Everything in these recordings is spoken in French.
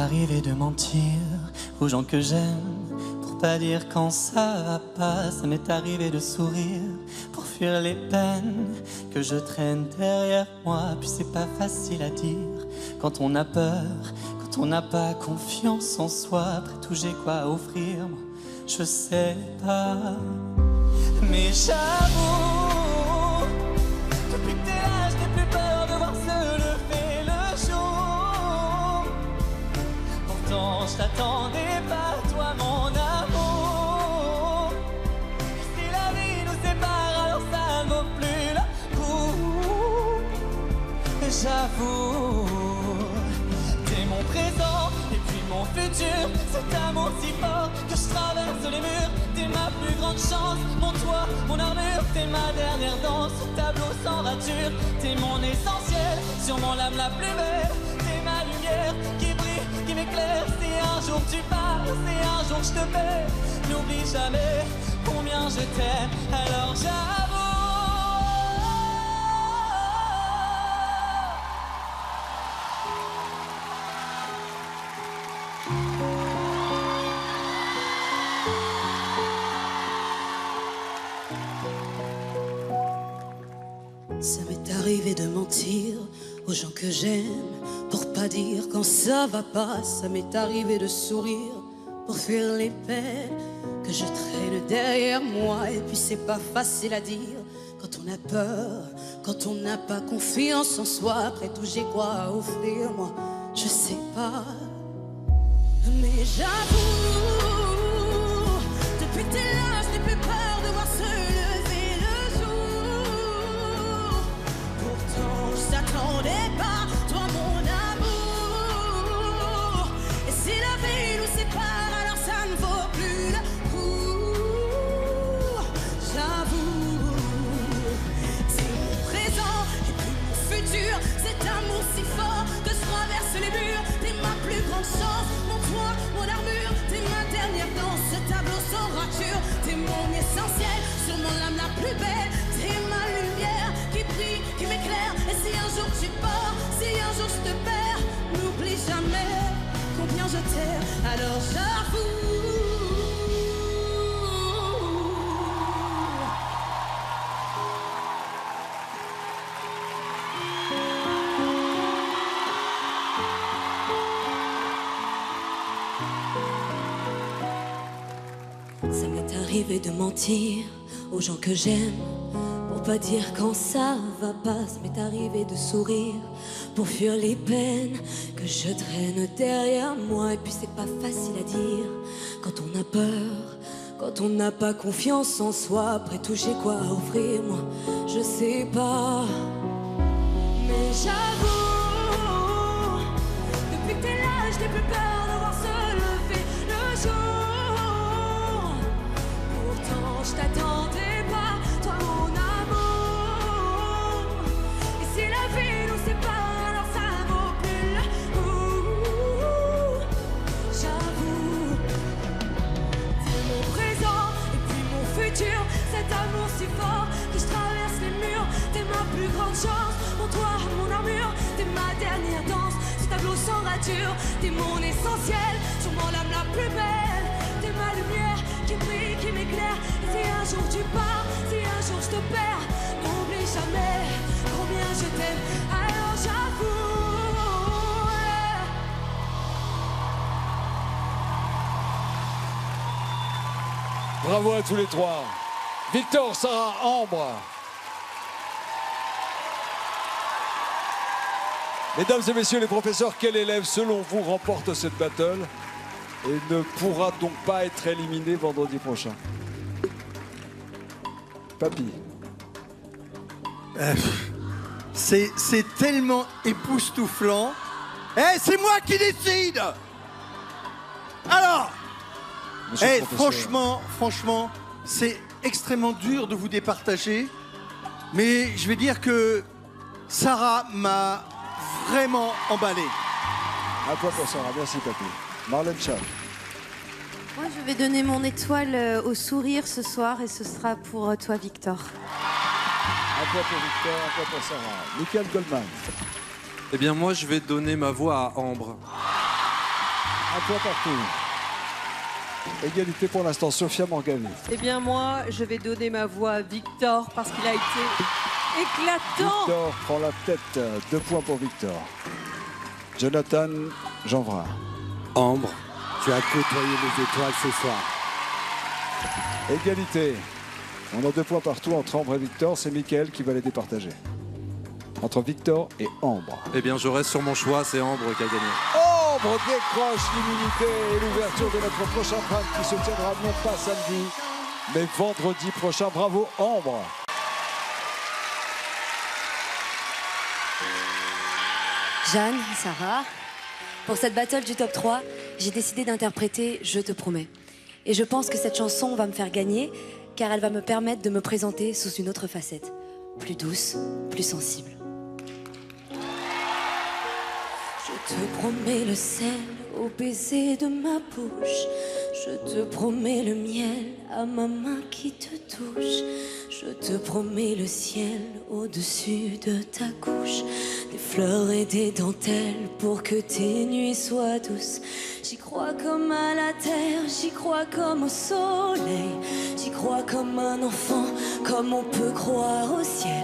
arrivé de mentir aux gens que j'aime pour pas dire quand ça va pas. Ça m'est arrivé de sourire pour fuir les peines que je traîne derrière moi. Puis c'est pas facile à dire quand on a peur, quand on n'a pas confiance en soi. Après tout j'ai quoi à offrir, moi je sais pas. Mais j'avoue, depuis que t'es là, je n'ai plus peur de voir se lever le jour. Pourtant je t'attendais pas, toi mon amour. Et si la vie nous sépare, alors ça ne vaut plus le coup. J'avoue, t'es mon présent et puis mon futur. Cet amour si fort que je traverse les murs. T'es ma plus grande chance, mon toit, mon armure. T'es ma dernière danse, ce tableau sans rature. T'es mon essentiel, sûrement l'âme la plus belle. T'es ma lumière qui brille, qui m'éclaire. Si un jour tu pars, si un jour je te perds, n'oublie jamais combien je t'aime. Alors j'avoue. Ça m'est arrivé de mentir aux gens que j'aime pour pas dire quand ça va pas. Ça m'est arrivé de sourire pour fuir les peines que je traîne derrière moi. Et puis c'est pas facile à dire quand on a peur, quand on n'a pas confiance en soi. Après tout j'ai quoi à offrir, moi je sais pas. Mais j'avoue, depuis que t'es là, je n'ai plus peur de voir se lever le jour. Pourtant, je t'attendais pas, toi mon amour. Et si la vie nous sépare, alors ça ne vaut plus le coup. J'avoue, c'est mon présent et puis mon futur. Cet amour si fort que je traverse les murs. T'es ma plus grande chance, mon toit, mon armure. T'es ma dernière danse, ce tableau sans rature. T'es mon essentiel, sûrement l'âme la plus belle. T'es ma lumière qui brille, qui m'éclaire. Et si un jour tu pars, si un jour je te perds, n'oublie jamais combien je t'aime. Alors j'avoue. Ça m'est arrivé de mentir aux gens que j'aime pour pas dire quand ça va pas. Ça m'est arrivé de sourire pour fuir les peines que je traîne derrière moi. Et puis c'est pas facile à dire quand on a peur, quand on n'a pas confiance en soi. Après tout j'ai quoi à offrir, moi je sais pas. Mais j'avoue, depuis que t'es là, je n'ai plus peur de voir se lever le jour. Pourtant je t'attendais pas, toi mon amour. Et si la vie nous sépare, alors ça vaut plus le coup. J'avoue, t'es mon présent et puis mon futur. Cet amour si fort que je traverse les murs. T'es ma plus grande chance, mon toit, mon armure. T'es ma dernière danse, ce tableau sans rature. T'es mon essentiel, sûrement l'âme la plus belle. T'es ma lumière qui brille, qui m'éclaire. Et si un jour tu pars, si un jour je te perds, n'oublie jamais combien je t'aime. Alors j'avoue. Bravo à tous les trois. Victor, Sarah, Ambre. Mesdames et messieurs les professeurs, quel élève, selon vous, remporte cette battle et ne pourra donc pas être éliminé vendredi prochain? Papy. C'est tellement époustouflant. Eh, c'est moi qui décide. Alors, Monsieur le professeur. franchement, c'est extrêmement dur de vous départager. Mais je vais dire que Sarah m'a vraiment emballé. À toi pour Sarah, merci Papy. Marlène Schaff. Moi, je vais donner mon étoile au sourire ce soir et ce sera pour toi, Victor. À toi pour Victor, à toi pour Sarah. Michael Goldman. Eh bien, moi, je vais donner ma voix à Ambre. Un point partout. Égalité pour l'instant, Sophia Morgani. Eh bien moi, je vais donner ma voix à Victor parce qu'il a été éclatant. Victor prend la tête. 2 points pour Victor. Jonathan Jeanvrin. Ambre, tu as côtoyé les étoiles ce soir. Égalité. On a 2 points partout entre Ambre et Victor. C'est Mickaël qui va les départager. Entre Victor et Ambre. Eh bien, je reste sur mon choix, c'est Ambre qui a gagné. Ambre décroche l'immunité et l'ouverture de notre prochain prime qui se tiendra non pas samedi, mais vendredi prochain. Bravo Ambre. Jeanne, Sarah, pour cette battle du top 3, j'ai décidé d'interpréter Je te promets. Et je pense que cette chanson va me faire gagner, car elle va me permettre de me présenter sous une autre facette, plus douce, plus sensible. Je te promets le sel au baiser de ma bouche. Je te promets le miel à ma main qui te touche. Je te promets le ciel au-dessus de ta couche. Des fleurs et des dentelles pour que tes nuits soient douces. J'y crois comme à la terre, j'y crois comme au soleil. J'y crois comme un enfant, comme on peut croire au ciel.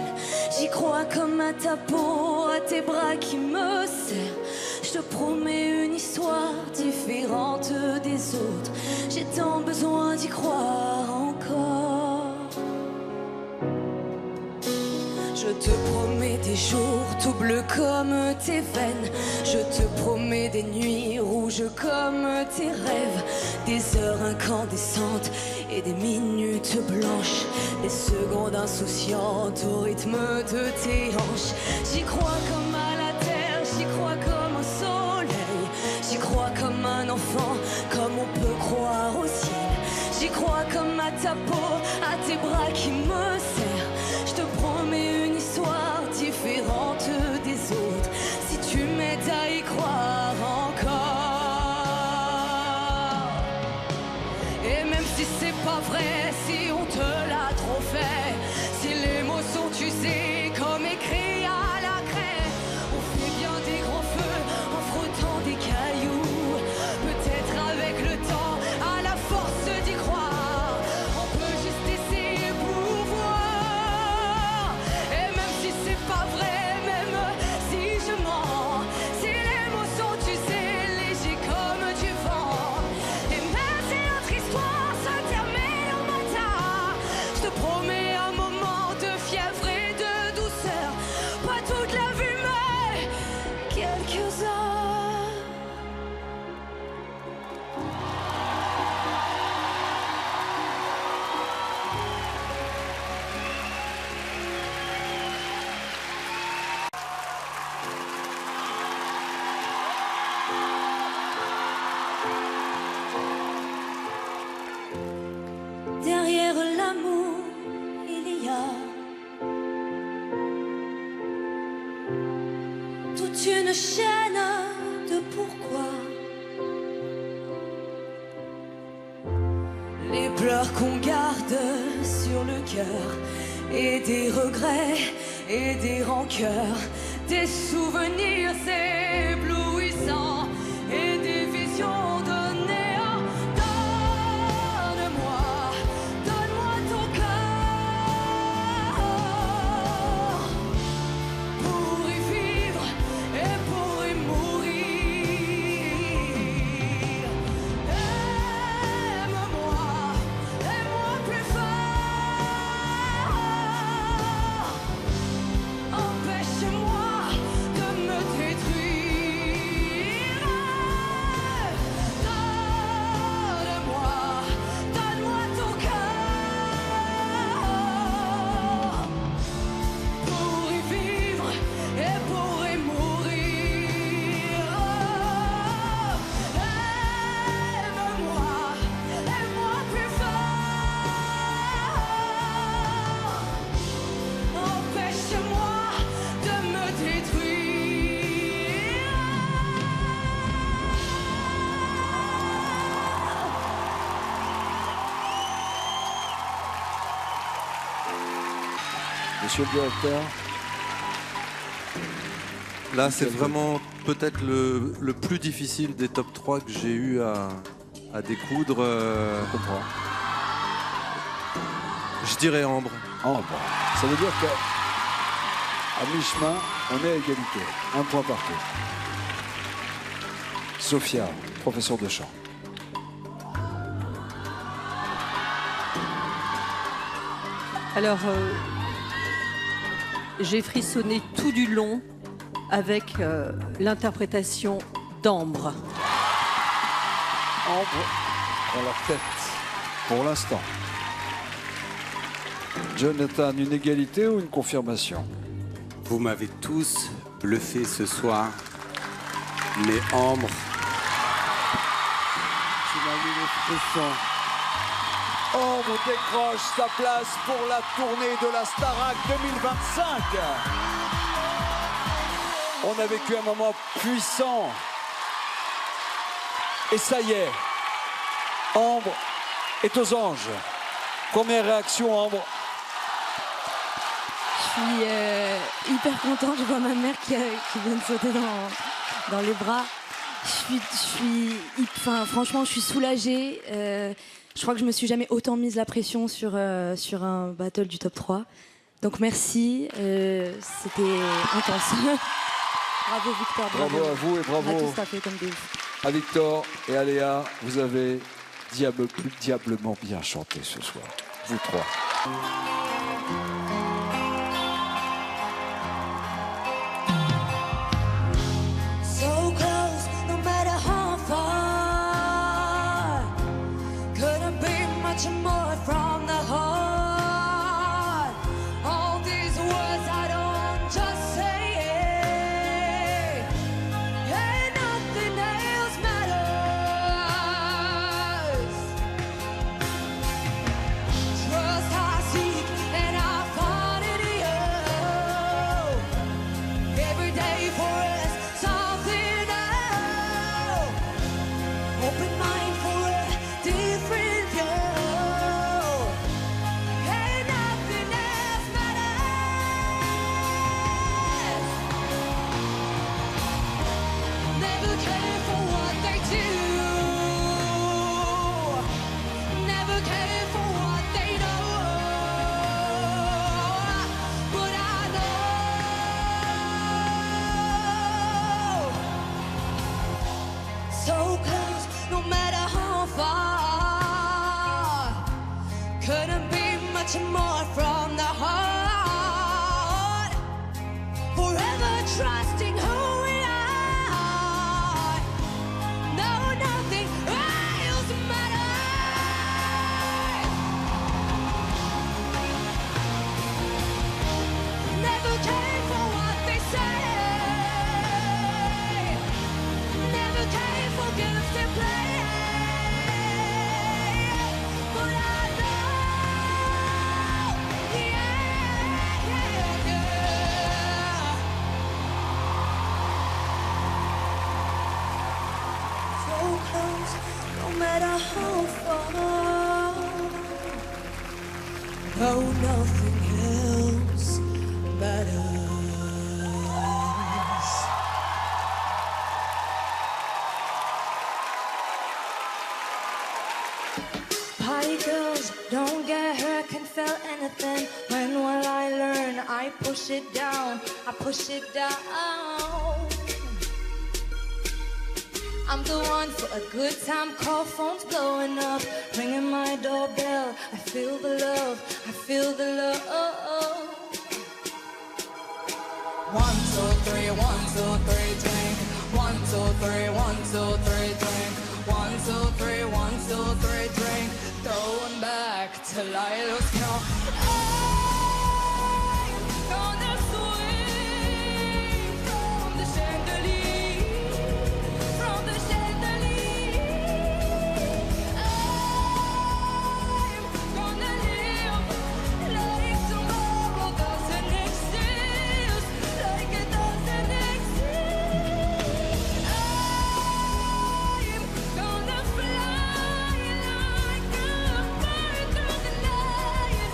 J'y crois comme à ta peau, à tes bras qui me serrent. Je te promets une histoire différente des autres. J'ai tant besoin d'y croire encore. Je te promets des jours tout bleus comme tes veines. Je te promets des nuits rouges comme tes rêves. Des heures incandescentes et des minutes blanches. Des secondes insouciantes au rythme de tes hanches. J'y crois comme à la terre, j'y crois comme au soleil. J'y crois comme un enfant, comme on peut croire au ciel. J'y crois comme à ta peau, à tes bras qui me serrent. Je te promets une histoire différente des autres. Si tu m'aides à y croire encore. Et même si c'est pas vrai, si on te l'a trop fait, si les mots sont usés comme écrits à la craie, on fait bien des grands feux en frottant des cailloux. Peut-être avec le temps, à la force d'y croire, on peut juste essayer pour voir. Et même si c'est pas vrai, même si je mens, si les mots sont usés, légers comme du vent, et même si notre histoire se termine au matin, je te promets un moment de fièvre et de douceur. Pas toute la vue, mais quelques heures. Derrière l'amour, il y a toute une chaîne de pourquoi. Les pleurs qu'on garde sur le cœur, et des regrets et des rancœurs, des souvenirs éblouissants et des visions de néant. Donne-moi, donne-moi ton corps pour y vivre et pour y mourir. Aime-moi, aime-moi plus fort. Empêche-moi de me détruire. Donne-moi, donne-moi ton cœur pour y vivre et pour y mourir. Aime-moi, aime-moi plus fort. Empêche-moi de me détruire. Monsieur le directeur. Là, c'est vraiment peut-être le plus difficile des top 3 que j'ai eu à découdre. Je comprends. Je dirais Ambre. Ambre. Ça veut dire qu'à mi-chemin, on est à égalité. 1 point partout. Sophia, professeure de chant. Alors, j'ai frissonné tout du long avec l'interprétation d'Ambre. Ambre dans leur tête, pour l'instant. Jonathan, une égalité ou une confirmation? Vous m'avez tous bluffé ce soir, mais Ambre, tu m'as mis les frissons. Ambre décroche sa place pour la tournée de la Starac 2025. On a vécu un moment puissant. Et ça y est, Ambre est aux anges. Première réaction, Ambre? Je suis hyper contente. Je vois ma mère qui vient de sauter dans les bras. Franchement, je suis soulagée. Je crois que je me suis jamais autant mise la pression sur un battle du top 3. Donc merci, c'était intense. Bravo Victor, bravo à vous et bravo on a tous tapé comme des ouf. À Victor et à Léa. Vous avez diablement bien chanté ce soir, vous trois. So close, no matter how far. Couldn't be much more from the heart. All these words I don't just say. And nothing else matters. Trust I seek and I find in you. Every day for us something new. Open mind for a different view. And nothing else matters. Never care for what they do. Never care for what they know. But I know. So close, no matter how far. Couldn't be much more from the heart. Forever trusting who we are. No, nothing else matters. Never care for what they say. Never care for games they play. But I know, yeah, yeah, yeah. So close, no matter how far. No, nothing else matters. Party girls don't get hurt, can feel anything. When will I learn? I push it down, I push it down. I'm the one for a good time, call phones blowing up, ringing my doorbell. I feel the love, I feel the love. 1, 2, 3, 1, 2, 3, drink. 1, 2, 3, 1, 2, 3, drink. 1, 2, 3, 1, 2, 3, drink. Going back till I lose count. I'm gonna swing from the chandelier, from the chandelier. I'm gonna live like tomorrow doesn't exist, like it doesn't exist. I'm gonna fly like a bird through the night.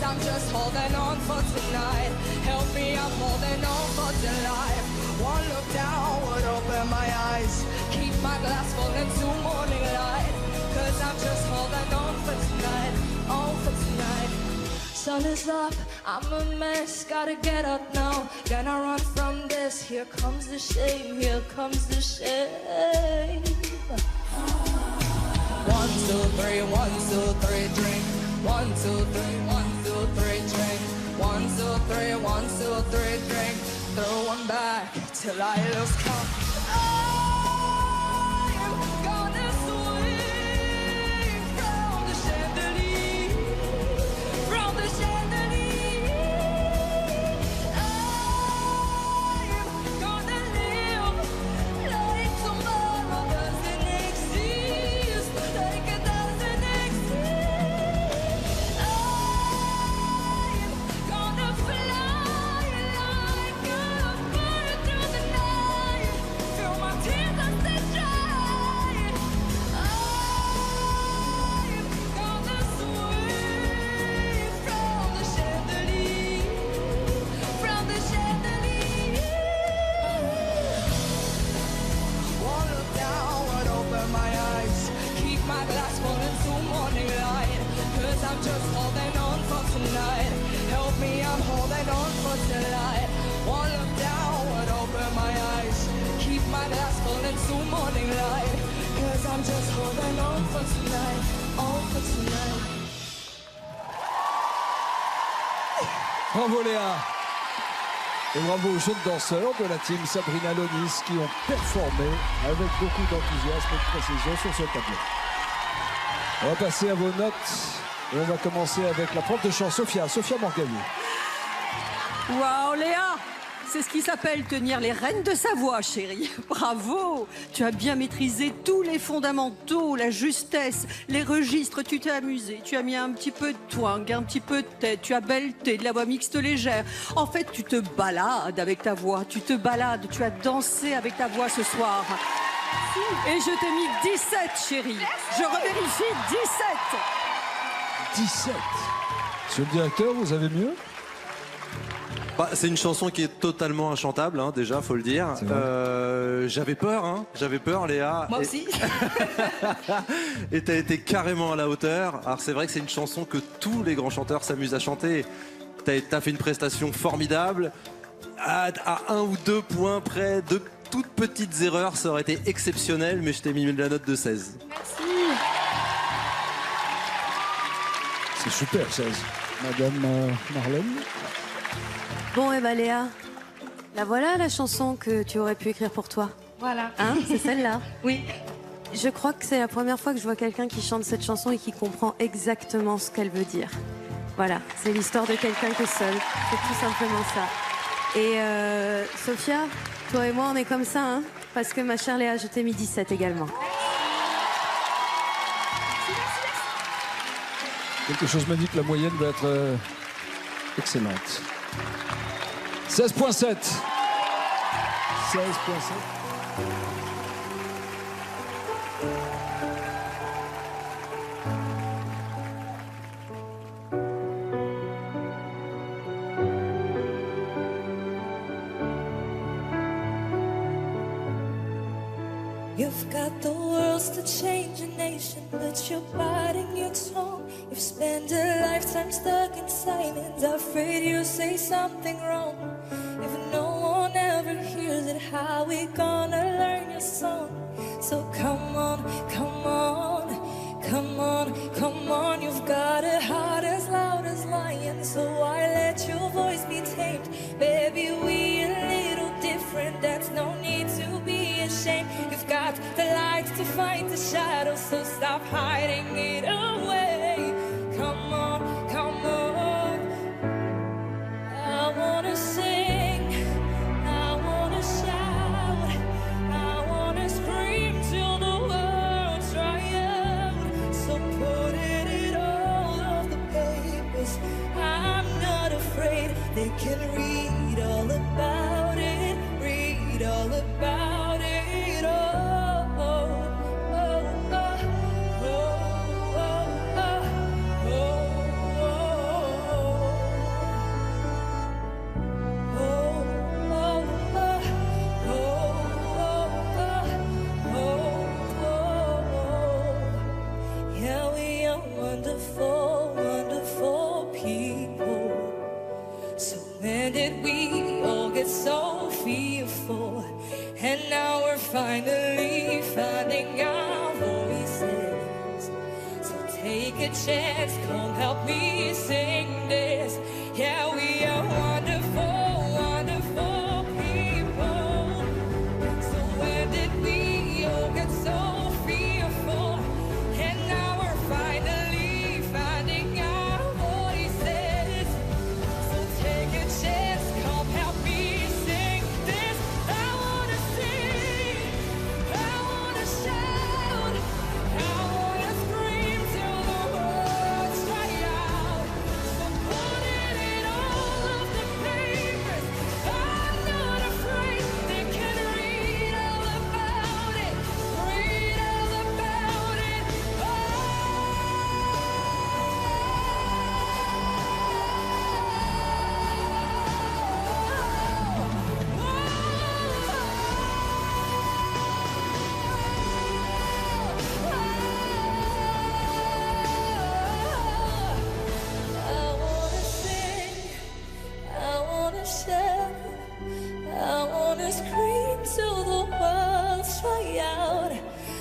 I'm just holding on for tonight. Help me, I'm holding on for dear life. One look down would open my eyes. Keep my glass full into morning light. Cause I'm just holding on for tonight. On for tonight. Sun is up, I'm a mess, gotta get up now. Gonna run from this, here comes the shame, here comes the shame. 1, 2, 3, 1, 2, 3, drink. 1, 2, 3, 1, 2, 3, drink. 1, 2, 3, 1, 2, 3, drink. Throw one back till I lose count. I'm gonna swing from the chandelier, from the chandelier. I'm gonna live like tomorrow doesn't exist, like it doesn't exist. I'm gonna fly like a bird through the night, feel my tears as they dry. I'm gonna swing from the chandelier, from the chandelier. One look down would open my eyes. Keep my glass full into morning light. Cause I'm just holding on for tonight. Help me, I'm holding on for tonight. One look down would open my eyes. Keep my glass full into morning light. Cause I'm just holding on for tonight. On for tonight. Bravo Léa. Et bravo aux jeunes danseurs de la team Sabrina Lonis qui ont performé avec beaucoup d'enthousiasme et de précision sur ce tableau. On va passer à vos notes et on va commencer avec la prof de chant Sophia Morgagni. Waouh, Léa! C'est ce qui s'appelle tenir les rênes de sa voix, chérie. Bravo! Tu as bien maîtrisé tous les fondamentaux, la justesse, les registres. Tu t'es amusé. Tu as mis un petit peu de twang, un petit peu de tête. Tu as belleté, de la voix mixte légère. En fait, tu te balades avec ta voix. Tu te balades. Tu as dansé avec ta voix ce soir. Et je t'ai mis 17, chérie. Je revérifie 17. 17. Monsieur le directeur, vous avez mieux? Bah, c'est une chanson qui est totalement inchantable, hein, déjà, faut le dire. J'avais peur, Léa. Moi aussi. Et t'as été carrément à la hauteur. Alors c'est vrai que c'est une chanson que tous les grands chanteurs s'amusent à chanter. T'as fait une prestation formidable. À 1 ou 2 points près, de toutes petites erreurs, ça aurait été exceptionnel, mais je t'ai mis la note de 16. Merci. C'est super, 16. Madame Marlène. Bon, et bah Léa, la voilà la chanson que tu aurais pu écrire pour toi. Voilà. Hein, c'est celle-là. Oui. Je crois que c'est la première fois que je vois quelqu'un qui chante cette chanson et qui comprend exactement ce qu'elle veut dire. Voilà, c'est l'histoire de quelqu'un qui est seul. C'est tout simplement ça. Et Sophia, toi et moi, on est comme ça, hein, parce que ma chère Léa, je t'ai mis 17 également. Quelque chose m'a dit que la moyenne va être excellente. 16.7. 16.7. You've got the words to change a nation, but you're biting your tongue. You've spent a lifetime stuck in silence, afraid you'll say something wrong. If no one ever hears it, how we gonna learn your song? So come on, come on, come on, come on. You've got a heart as loud as lion, so why let your voice be tamed? Baby, we a little different, that's no need to be ashamed. You've got the light to fight the shadows, so stop hiding it away. Come on, come on. I wanna sing, I wanna shout, I wanna scream till the world's dry out. So put it in all of the papers, I'm not afraid. They can read all about it, read all about it. Oh, oh, oh, oh, oh, oh, finally finding our voices. So take a chance, come help me sing this. Yeah, we are wonderful, wonderful people. So where did we all get so fearful? And now we're finally finding our voices. So take a chance, come help me sing this. I wanna sing, I wanna shout, I wanna scream till the words dry out. So put it in all of the papers. I'm not afraid, they can read all about it, read all about it. I wanna sing, I wanna shout, I wanna scream till the words dry out.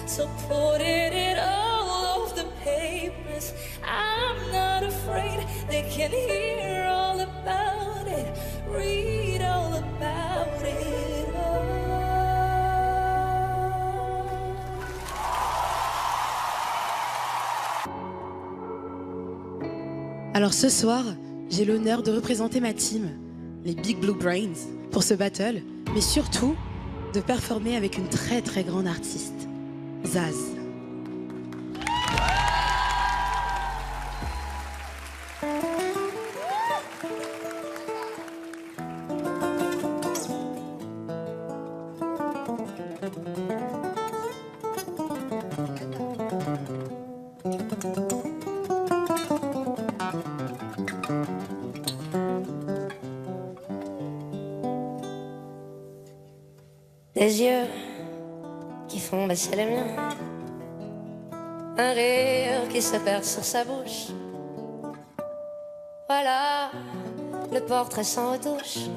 So put it in all of the papers. I'm not afraid, they can hear all about it, read all about it. Oh. Alors ce soir, j'ai l'honneur de représenter ma team, les Big Blue Brains, pour ce battle, mais surtout de performer avec une très très grande artiste, Zaz. Des yeux qui font baisser les miens, un rire qui se perd sur sa bouche. Voilà le portrait sans retouche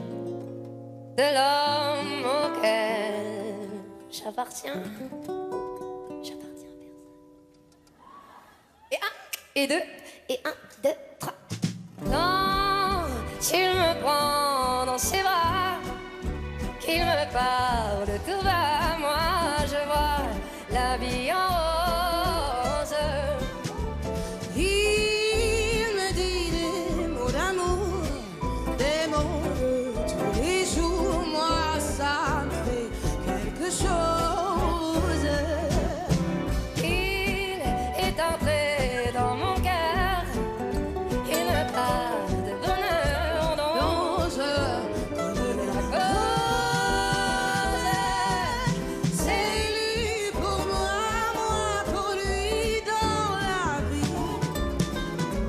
de l'homme auquel j'appartiens. J'appartiens à personne. Et un, et deux, et un, deux, trois. Quand il me prend dans ses bras, qu'il me parle tout bas, moi je vois la vie en rose. Il me dit des mots d'amour, des mots de tous les jours. Moi, ça me fait quelque chose. Il est entré dans mon cœur une part de bonheur dont je connais la cause. C'est lui pour moi, moi pour lui dans la vie.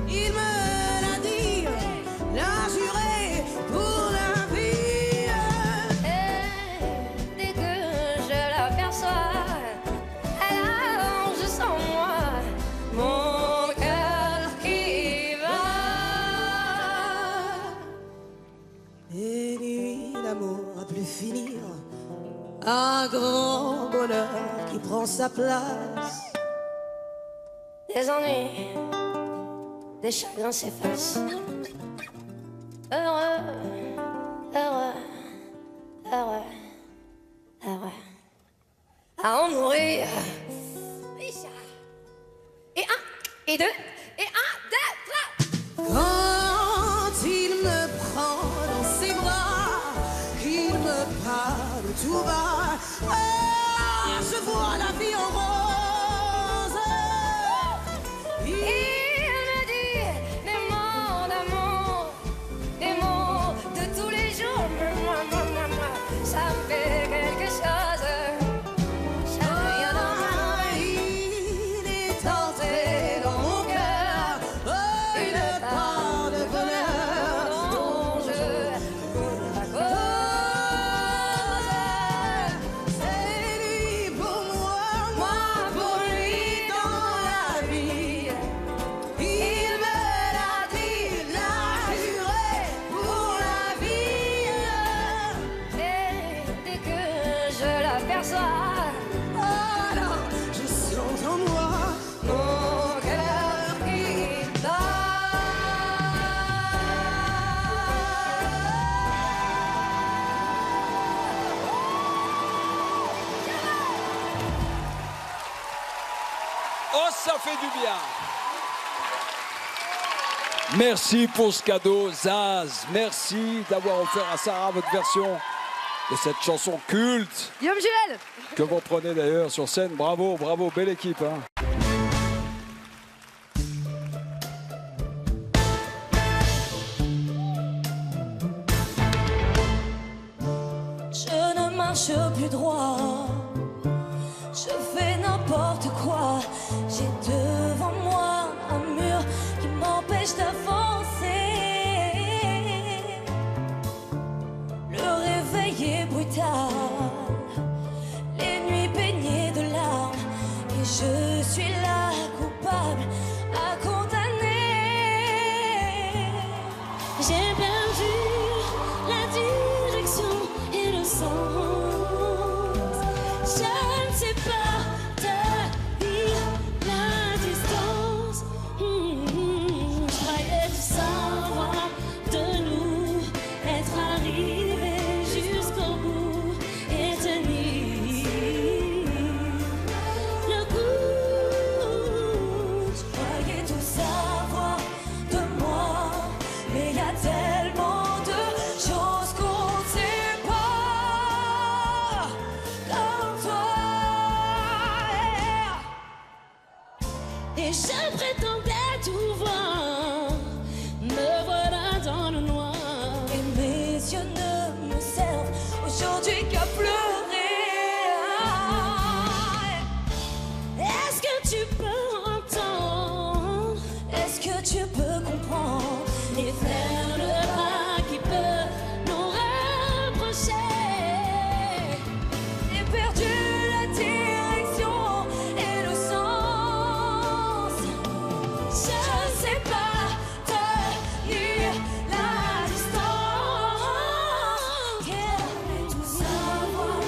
Il me l'a dit, l'a juré pour la vie. Et dès que je l'aperçois, alors je sens moi mon cœur qui bat. Et lui, l'amour a pu finir, un grand bonheur qui prend sa place. Des ennuis, des chagrins s'effacent. Heureux, heureux, heureux, heureux. À en mourir. Et un, et deux, et un, deux, trois. Quand il me prend dans ses bras, qu'il me parle tout bas, ah, je vois la vie en rose. Il me dit des mots d'amour, des mots de tous les jours. Ça me fait quelque chose. Chacun dans ma Il est entré dans mon cœur, oh, une part de bonheur dont je connais la cause. C'est lui pour moi, moi pour lui dans la vie. Il me l'a dit, l'a juré pour la vie. Et dès que je l'aperçois, Oh, ça fait du bien. Merci pour ce cadeau, Zaz. Merci d'avoir offert à Sarah votre version de cette chanson culte. Guillaume Gilles. Que vous prenez d'ailleurs sur scène. Bravo, bravo, belle équipe. Hein. Je ne marche plus droit, je fais n'importe quoi. J'ai devant moi un mur qui m'empêche d'avancer. Le réveil est brutal, les nuits baignées de larmes, et je suis là coupable à condamner. J'ai perdu la direction et le sens. Je ne sais pas tenir la distance. Je croyais tout savoir de nous, être arrivés jusqu'au bout et tenir le coup. Je croyais tout savoir de moi, mais il y a tellement de choses qu'on ne sait pas comme toi. Et je prétendais tout voir, me voilà dans le noir. Et mes yeux ne me servent aujourd'hui qu'à pleurer. Est-ce que tu peux entendre? Est-ce que tu peux comprendre et faire le pas qui peut nous rapprocher? J'ai perdu la direction et le sens. Je ne sais pas tenir la distance. J'aimerais tout savoir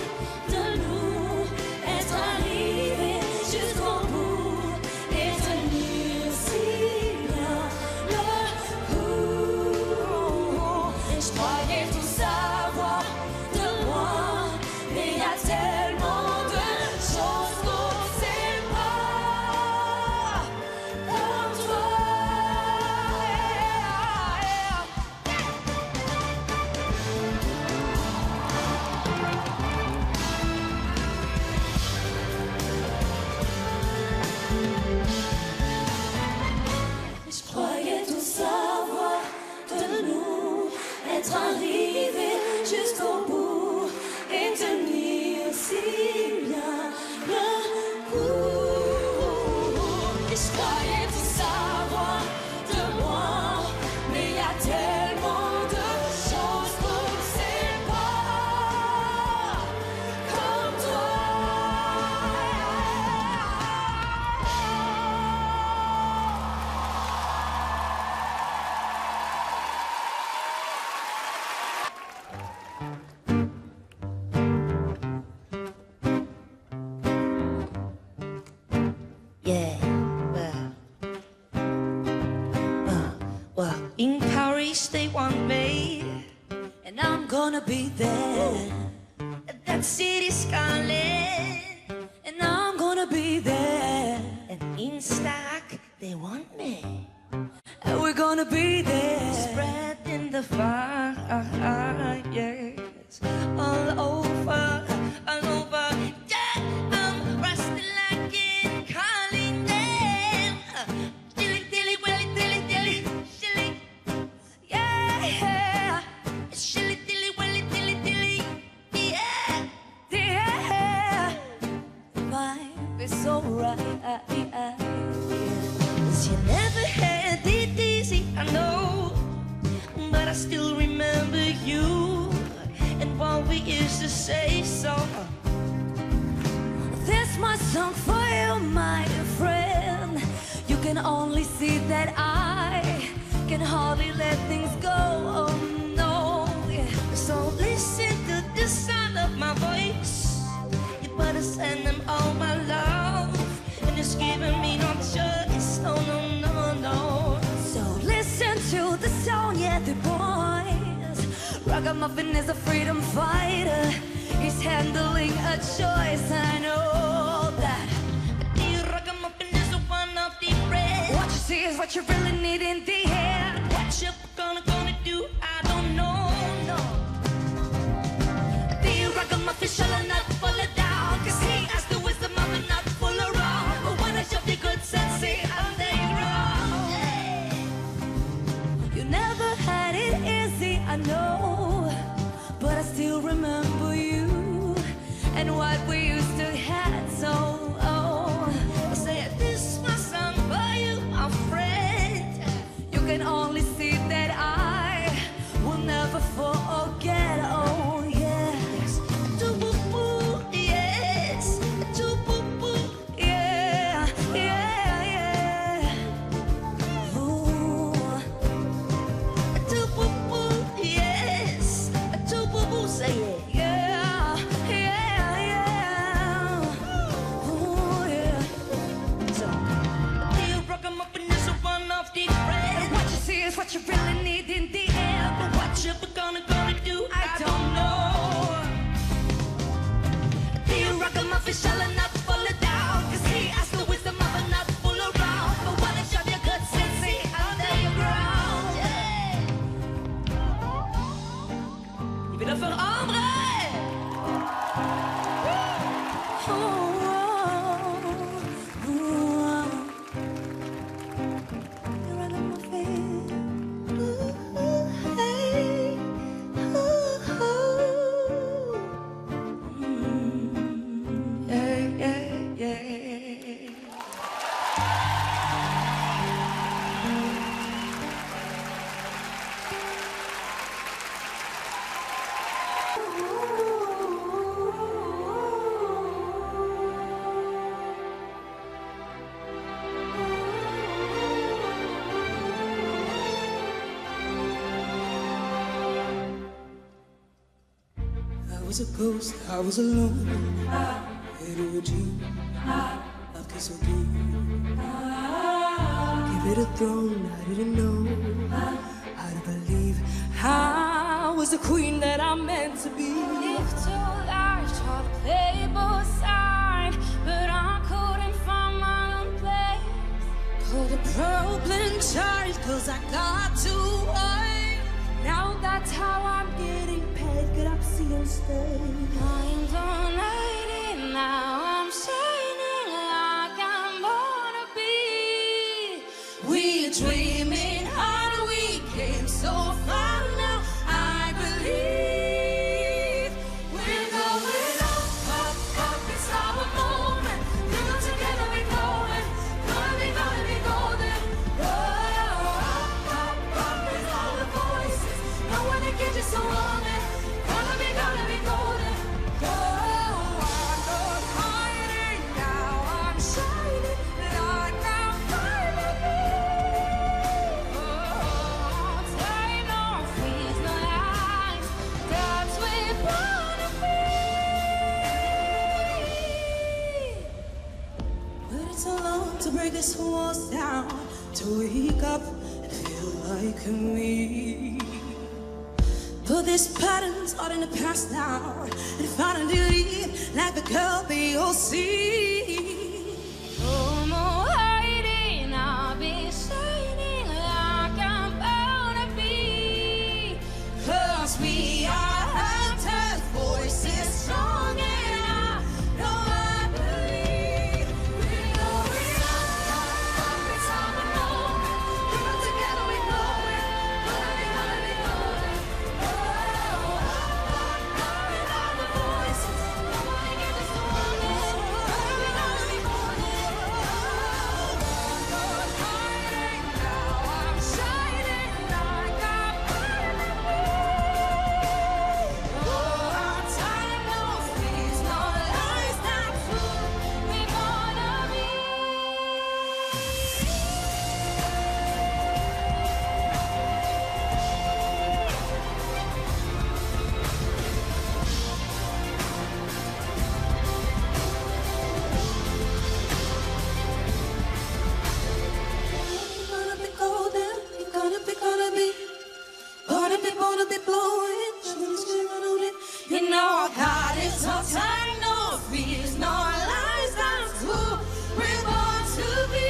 de nous, être arrivés jusqu'au bout et tenir si bien le coup. Et je croyais tout savoir de moi, mais il y a tellement de choses qu'on ne sait pas comme toi. Je croyais tout savoir de nous, être arrivés jusqu'au bout et tenir si bien le coup. Et je croyais tout savoir de moi, mais il y a tellement de choses qu'on ne sait pas comme toi. Yeah, well, in Paris they want me, And I'm gonna be there, that city's calling, and I'm gonna be there, and in Stack they want me, and we're gonna be there. spreading the fire, yes, all over, yeah, I'm rusty like in calling them, dilly, dilly, willy, dilly, dilly, shilly, Yeah, shilly, dilly, willy, dilly, dilly, yeah. yeah. Life is so right. 'Cause you never had it easy, I know, but I still remember you and what we used to say. So This my song for you, my friend. You can only see that I can hardly let things go. Oh no, yeah. so listen to the sound of my voice. You better send them all my love, and it's giving me no choice. No, no, no, no. So listen to the song, yeah, the boys. Ragamuffin is a freedom fighter. He's handling a choice. I know that. The ragamuffin is a what you really need in the end. What you gonna do, I don't know, no. The ragamuffin shall not fall down, 'cause he has the wisdom of it not full around. But when I shove the good sense, say I'm there wrong. You never had it easy, I know, but I still remember you and what we used to have. So, I say this wasn't for you, my friend. You can only see that I will never forget. Oh yes, do-boo-boo, yes, do-boo-boo, yeah, yeah, yeah. Ooh, do-boo-boo, yes, do-boo-boo, say it. What you really need in the end, but what you gonna do, I don't know. The ragamuffin shall not fall down, 'cause he has the wisdom of a not full around. But when I shove your good sense, see under your ground. Il veut le faire André. I was a ghost, I was alone. It would you, love kiss so deep. Give it a throne, I didn't know how to believe. I was the queen that I'm meant to be. If two lives tried to play both sides, but I couldn't find my own place. Call the problem child, 'cause I got too wide. Now that's how I'm getting paid. Get up, see and stay. I'm donating, now I'm shining like I'm born to be. We're dreaming hard, we came so far now. I believe we're going up, up, up. It's our moment. Come together, we're going. Gonna be golden. Oh, up, up, up. With all the voices, no one to get you so on it. Gonna be golden. Oh, I'm not hiding now. I'm shining like I'm born to be. Oh, time, no fears, no lies. That's where we're born to be. But it's so long to break this walls down, to wake up and feel like me. But this pattern's all in the past now, and finally leave like the girl they all see. No more hiding, I'll be shining like I'm born to be. 'Cause we are hunters, voices strong, and I know I believe we're going up. It's our moment. Come together, we're going. Gonna be golden. Oh, up, up, with all the voices. No one to get us so on it. Gonna be golden. I'm not hiding now. I'm shining like I'm born to be. Oh, our time, no fears, no lies, not true. We're born to be. Gonna be golden, you're gonna be blowing. You know I got it, no time, no fears, no lies, that's who we're born to be.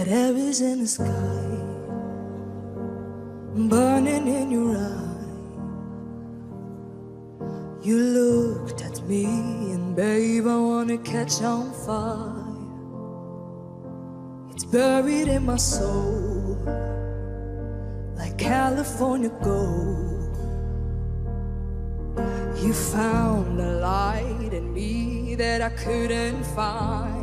that air is in the sky, burning in your eye. You looked at me and babe, I wanna catch on fire. It's buried in my soul like California gold. You found a light in me that I couldn't find.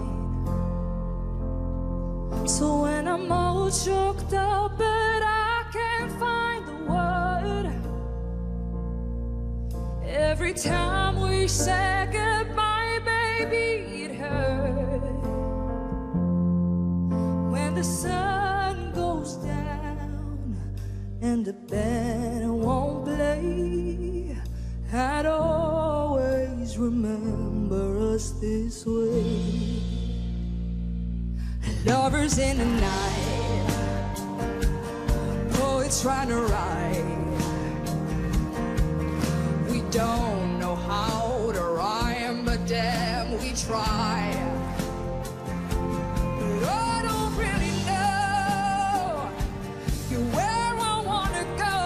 So when I'm all choked up but I can't find the word, every time we say goodbye, baby, it hurt. When the sun goes down and the band won't play, I'd always remember us this way. Lovers in the night, poets trying to write. We don't know how to rhyme, but damn, we try. But I don't really know you're where I wanna go.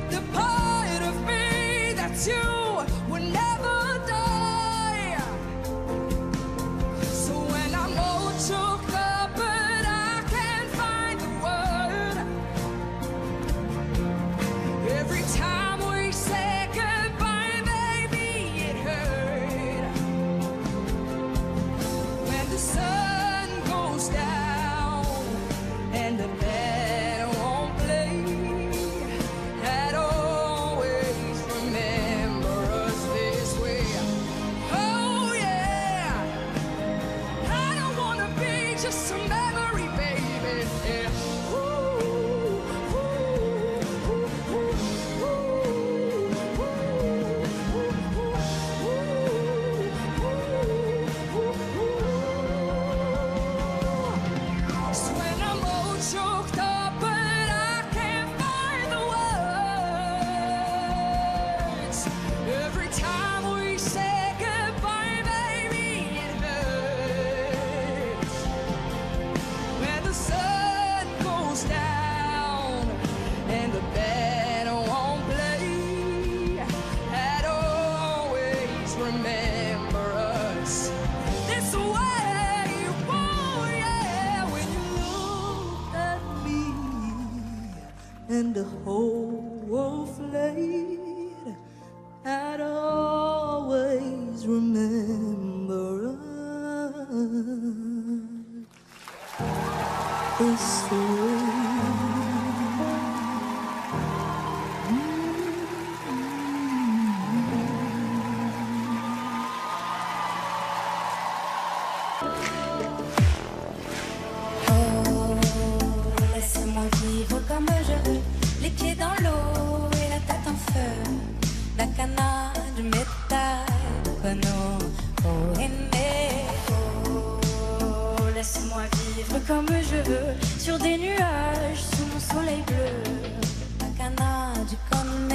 The part of me that's you will never die. So when I'm all choked up but I can't find the word, every time we say goodbye, baby, it hurt. When the sun goes down and the band won't play, I'd always remember us this way. Oh yeah, I don't wanna be just a memory, baby. Yeah. Ooh, ooh, ooh, ooh, So when I'm all choked up but I can't find the words, every time we say goodbye, baby, it hurts. When the sun goes down and the band won't play, I'd always remember us this way. Oh yeah, when you looked at me and the whole world flayed, I'd always remember us this way. Laissez-moi vivre comme je veux, les pieds dans l'eau et la tête en feu. Dakana, du métal, Kono, oh aimé, oh. Laissez-moi vivre comme je veux, sur des nuages, sous mon soleil bleu. Dakana, du Konme,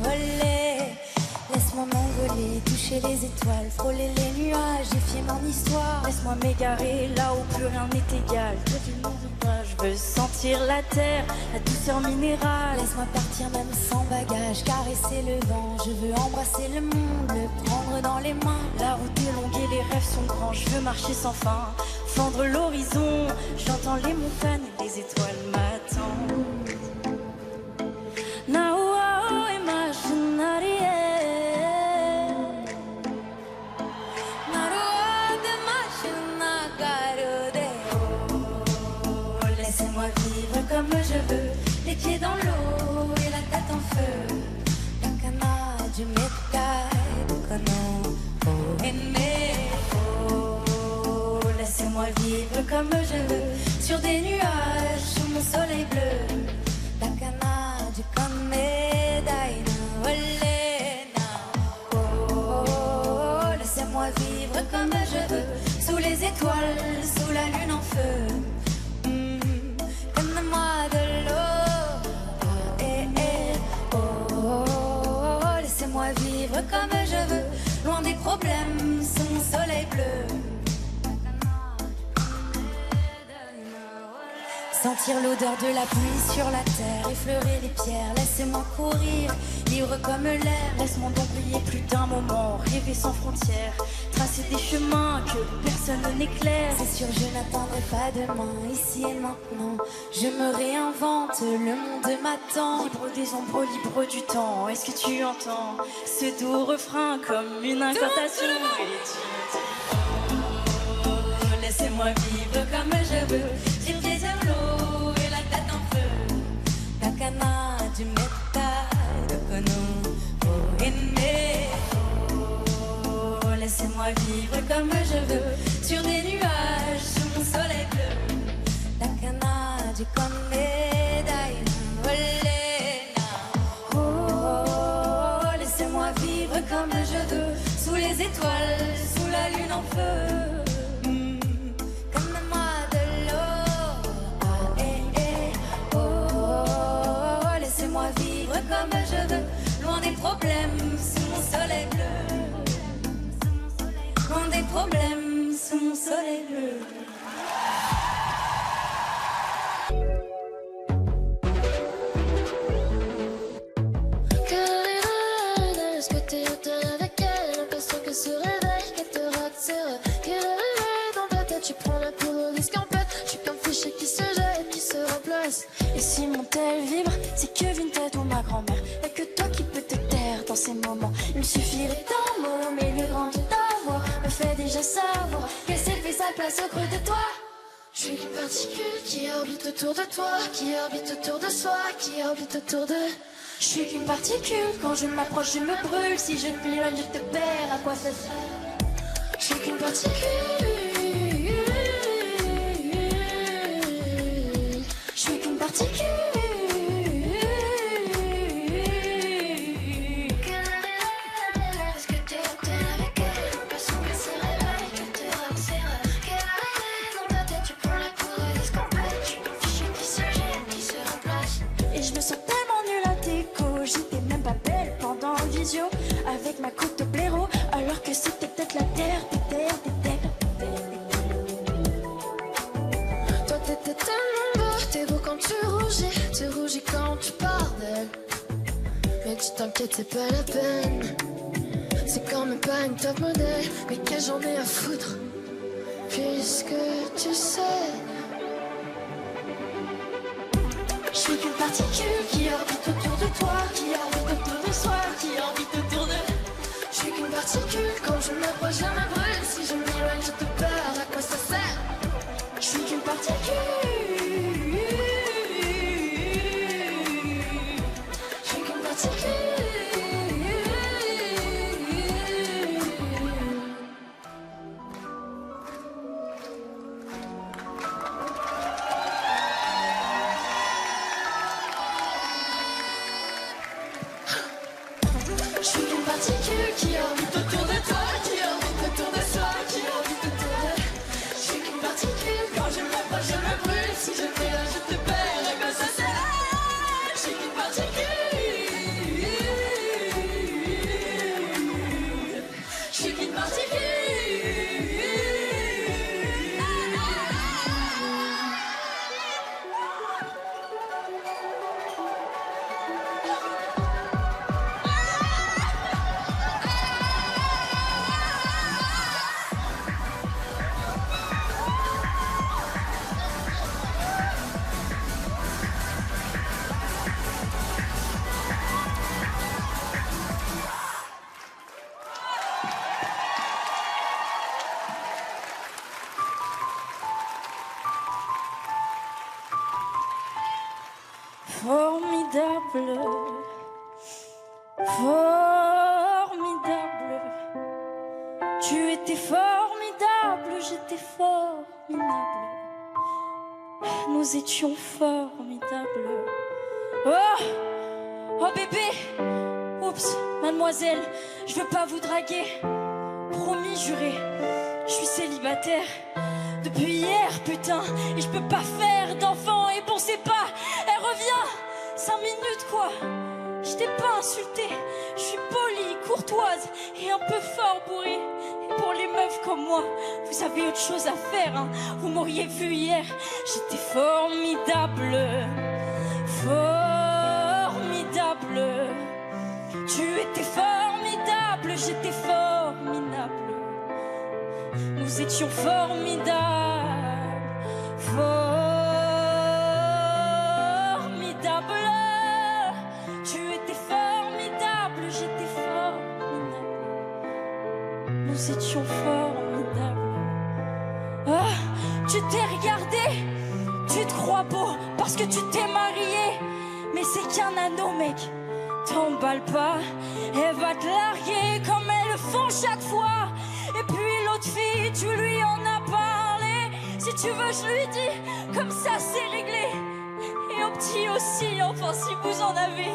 olé. Laisse-moi m'envoler, toucher les étoiles, frôler les nuages, défier mon histoire. Laisse-moi m'égarer là où plus rien n'est égal. Je veux sentir la terre, la douceur minérale. Laisse-moi partir même sans bagage, caresser le vent. Je veux embrasser le monde, le prendre dans les mains. La route est longue et les rêves sont grands. Je veux marcher sans fin, fendre l'horizon. J'entends les montagnes et les étoiles m'attendent. Now I imagine Laissez-moi vivre comme je veux, les pieds dans l'eau et la tête en feu. Dakana, du métal, Kono, oh aimé, oh. Laissez-moi vivre comme je veux, sur des nuages, sous mon soleil bleu. Dakana, du Konme, olena, oh. Laissez-moi vivre comme je veux, sous les étoiles, sous la lune en feu. Donne-moi de l'eau, oh. Laissez-moi vivre comme je veux, loin des problèmes, sous mon soleil bleu. Sentir l'odeur de la pluie sur la terre, effleurer les pierres, laissez-moi courir, libre comme l'air, laisse mon don briller plus d'un moment, rêver sans frontières, tracer des chemins que personne n'éclaire. C'est sûr, je n'attendrai pas demain, ici et maintenant, je me réinvente, le monde m'attend, libre des ombres, libre du temps. Est-ce que tu entends ce doux refrain comme une incantation? Laissez-moi vivre comme je veux. J'ai le pied dans l'eau et la tête en feu. Takana du métal de Kono. Oh, aimer. Oh, laissez-moi vivre comme je veux. Sur des nuages, sous mon soleil bleu. Takana du Konedai. Oh, laissez-moi vivre comme je veux. Sous les étoiles, sous la lune en feu. Comme je veux, loin des problèmes, sous mon soleil bleu. Loin des problèmes, sous mon soleil bleu. Est-ce que t'es hôtel avec elle? L'impression que se réveille, qu'elle te rate ses rêves. Qu'elle réveille dans ta tête, tu prends la poudre d'escampette. Je suis comme fiché qui se jette, qui se remplace. Et si mon tel vibre, c'est que Vinted ou ma grand-mère. Y'a que toi qui peux te taire dans ces moments. Il me suffirait d'un mot, mais le grand de ta voix me fait déjà savoir qu'elle s'est fait sa place au creux de toi. Je suis une particule qui orbite autour de toi, qui orbite autour de soi, qui orbite autour de... Je suis qu'une particule, quand je m'approche je me brûle. Si je te m'éloigne je te perds, à quoi ça sert? Je suis qu'une particule. Je suis qu'une particule. Est-ce que t'es hôtel avec elle? L'impression qu'elle se réveille, qu'elle te rate ses rêves. Qu'elle réveille dans ta tête, tu prends la poudre d'escampette. Je suis comme fiché qui se jette, qui se remplace. Et je me sens tellement nulle à déco. J'étais même pas belle pendant le visio avec ma coupe de blaireau, alors que c'était peut-être la terre, des terres. Toi t'étais tellement beau, t'es beau quand tu rougis quand tu parles d'elle. Mais tu t'inquiètes, c'est pas la peine. C'est quand même pas une top modèle, mais que j'en ai à foutre, puisque tu sais. Je suis qu'une particule qui orbite autour de toi, qui orbite autour de soi, qui orbite autour de... Je suis qu'une particule, quand je m'approche, je me brûle. Si je m'éloigne, je te perds, à quoi ça sert? Je suis qu'une particule. Je suis qu'une particule. Je suis qu'une particule qui orbite autour de toi, qui orbite autour de soi, qui orbite autour de... Je suis qu'une particule, quand je m'approche, je me brûle. Si je m'éloigne, je te perds, à quoi ça sert? Je suis qu'une particule. Je suis qu'une particule. Formidable, formidable. Tu étais formidable, j'étais formidable. Nous étions formidables. Oh, oh bébé. Oups, mademoiselle, je veux pas vous draguer. Promis, juré, je suis célibataire depuis hier, putain. Et je peux pas faire d'enfant. Et bon, c'est pas, elle revient 5 minutes, quoi. Je t'ai pas insulté, je suis polie, courtoise et un peu fort bourrée. Et pour les meufs comme moi. Vous avez autre chose à faire, hein. Vous m'auriez vu hier, j'étais formidable. Formidable. Tu étais formidable, j'étais formidable. Nous étions formidables. Formidable. Tu étais formidable, j'étais formidable. Nous étions formidables. Ah, tu t'es regardé, tu te crois beau parce que tu t'es marié. Mais c'est qu'un anneau, mec. T'emballe pas, elle va te larguer comme elles le font chaque fois. Et puis l'autre fille, tu lui en as parlé. Si tu veux, je lui dis, comme ça c'est réglé. Et au petit aussi, enfin si vous en avez.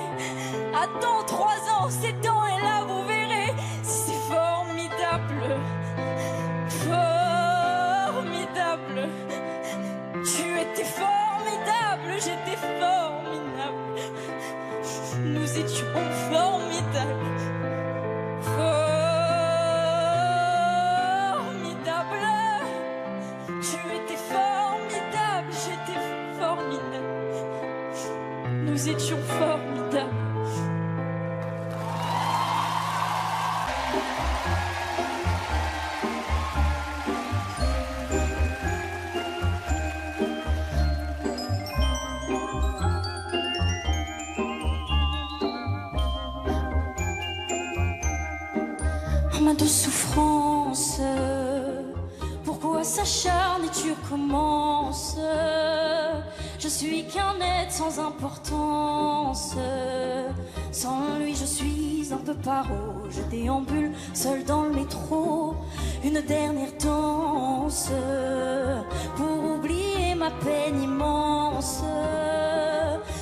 Attends 3 ans, 7 ans, et là vous verrez. C'est formidable. Formidable. Tu étais formidable, j'étais formidable. Nous étions formidables. Formidable. Tu étais formidable, j'étais formidable. Nous étions formidables. Ma douce souffrance, pourquoi s'acharne et tu recommences? Je suis qu'un être sans importance. Sans lui je suis un peu paro. Je déambule seul dans le métro. Une dernière danse pour oublier ma peine immense.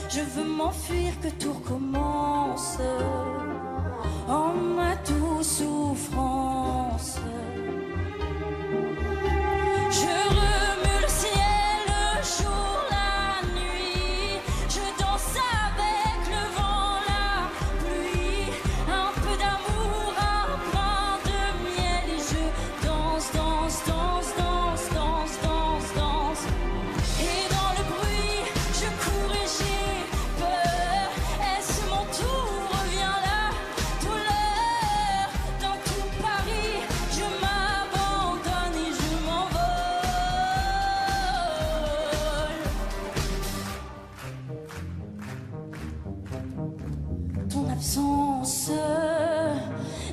Je veux m'enfuir, que tout recommence. Oh ma douce souffrance. Je remue le ciel, le jour, la nuit. Je danse avec le vent, la pluie. Un peu d'amour, un brin de miel. Et je danse, danse, danse, danse, danse, danse, danse. Et dans le bruit, je cours et j'ai peur. Est-ce mon tour? Reviens là. Dans tout Paris, je m'abandonne et je m'envole. Ton absence,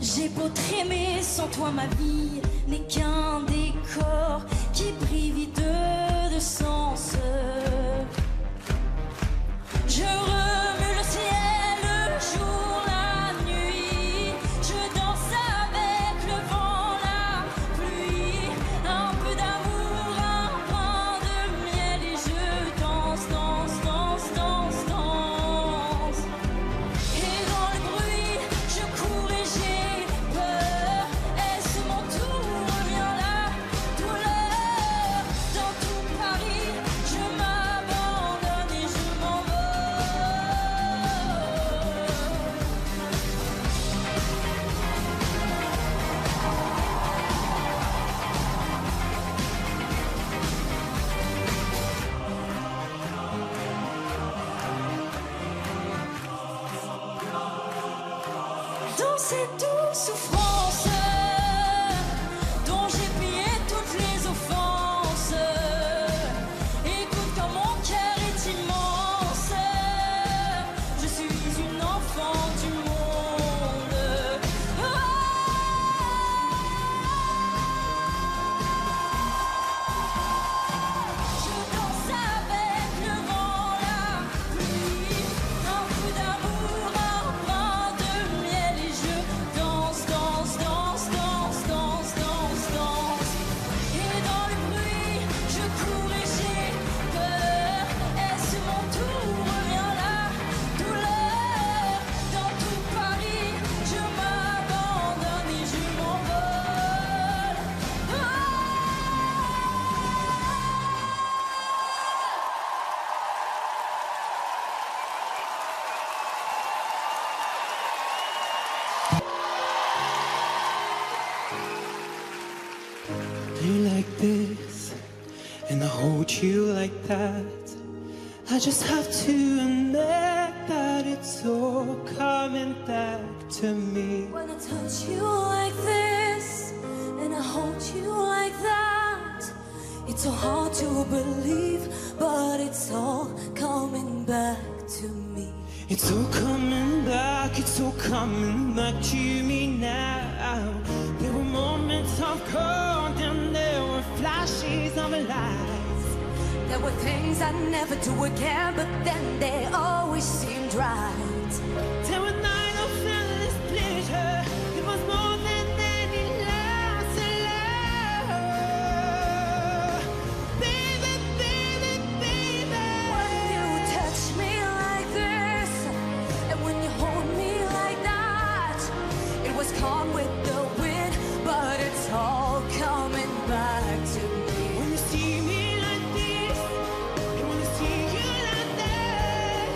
j'ai beau trémer, sans toi ma vie n'est qu'un décor qui brille vide de sens. Je remue le ciel, le jour, la nuit. Je danse avec le vent, la pluie. Un peu d'amour, un brin de miel. Et je danse, danse, danse, danse, danse. Et dans le bruit, je cours et j'ai peur. Est-ce mon tour? Reviens là, douleur. Dans tout Paris, je m'abandonne et je m'envole. Dans cette douce souffrance dont j'ai payé toutes les offenses. Écoute comme mon cœur est immense. Je suis une enfant du monde. Je danse avec le vent, la pluie. Un peu d'amour, un brin de miel. Et je danse, danse, danse. this and I hold you like that. I just have to admit that it's all coming back to me. When I touch you like this and I hold you like that, it's so hard to believe, but it's all coming back to me. It's all coming back, it's all coming back to me now. There were moments of cold and there were flashes of light. There were things I'd never do again, but then they always seemed right. There were nights of endless pleasure. It was more than any last love. Baby, baby, baby. When you touch me like this, and when you hold me like that, it was calm with the wind, but it's all coming back to me. When you see me like this, and when you see you like that,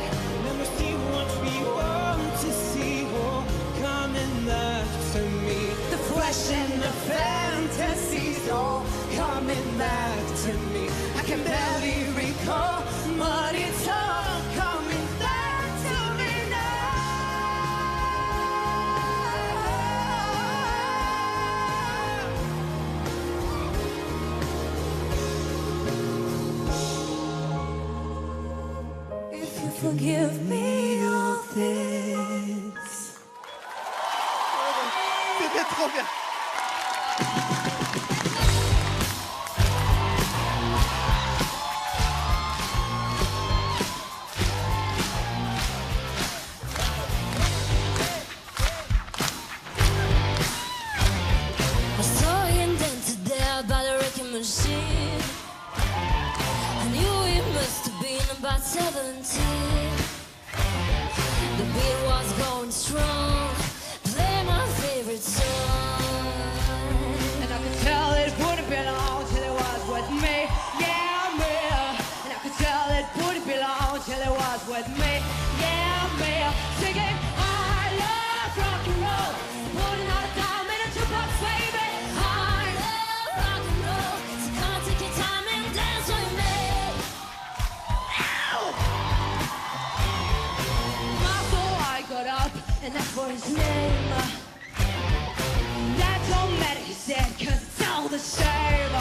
let me see what we want to see. Oh, coming back to me. The flesh and the fantasies all coming back to me. I can barely recall, but it's all coming back to me now. If you forgive me all this. C'était trop bien. I saw you indented there by the wrecking machine. I knew you must have been about 17. The beat was going strong. Play my favorite song. And I could tell it wouldn't be long till it was with me, yeah, me. And I could tell it wouldn't be long till it was with me, yeah, me. Singing, I love rock and roll, putting all the time in a jukebox, baby. I love rock and roll, so come and take your time and dance with me. So I got up and asked for his name. That don't matter, he said, 'cause it's all the same.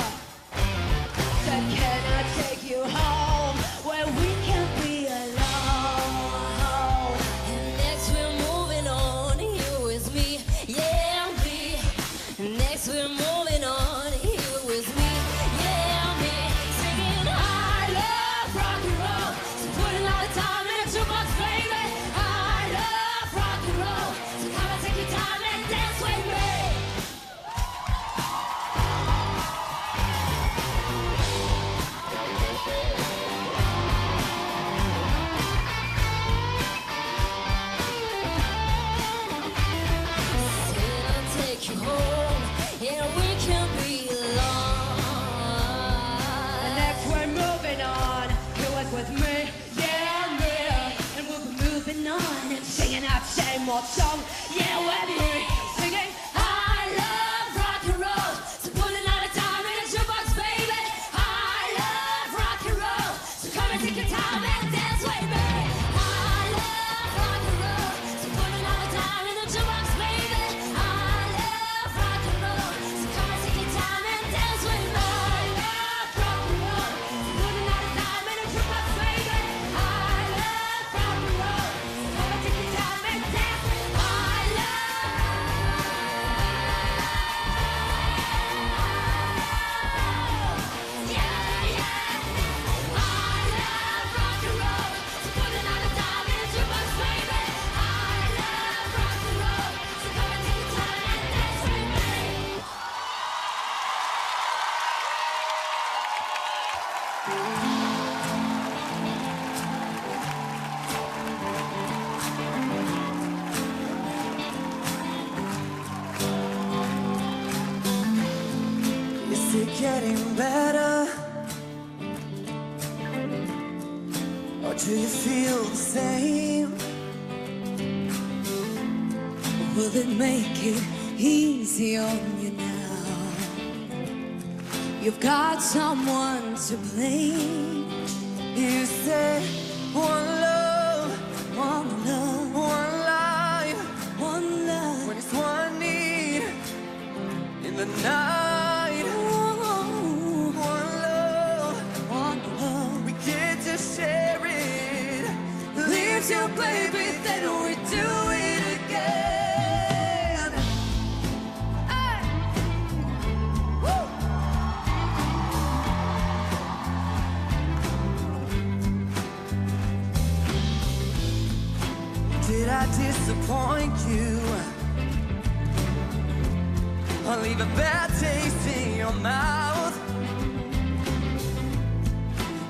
Said, can I take you home where we can be alone? And next we're moving on, you with me, yeah, me. Next we're moving on, you with me, yeah, me. Singing, I love rock and roll, so putting all the time in a jukebox, baby. I love rock and roll, so come and take your time and dance with me. Can I take you home, yeah, we can be alone. And next we're moving on, you was with me, yeah, me. And we'll be moving on and singing that same old song, yeah, with me. Singing, I love rock and roll, so putting all the time in a jukebox, baby. I love rock and roll, so come and take your time and dance with me. I love rock and roll, so putting all the time in a jukebox, baby. I love rock and roll, so come and take your time and dance with me. I love rock and roll, so putting all the time in a jukebox, baby. I love rock and roll, so come and take your time and dance with me. I Is it getting better? Or do you feel the same? Will it make it easy on you now? you've got someone to blame. You said one love, one love, one life, one love. When it's one need in the night. One love, one love. We get to share it. Leaves you, baby, then we do it again. Hey. Woo. Did I disappoint you? Or leave a bad taste in your mouth?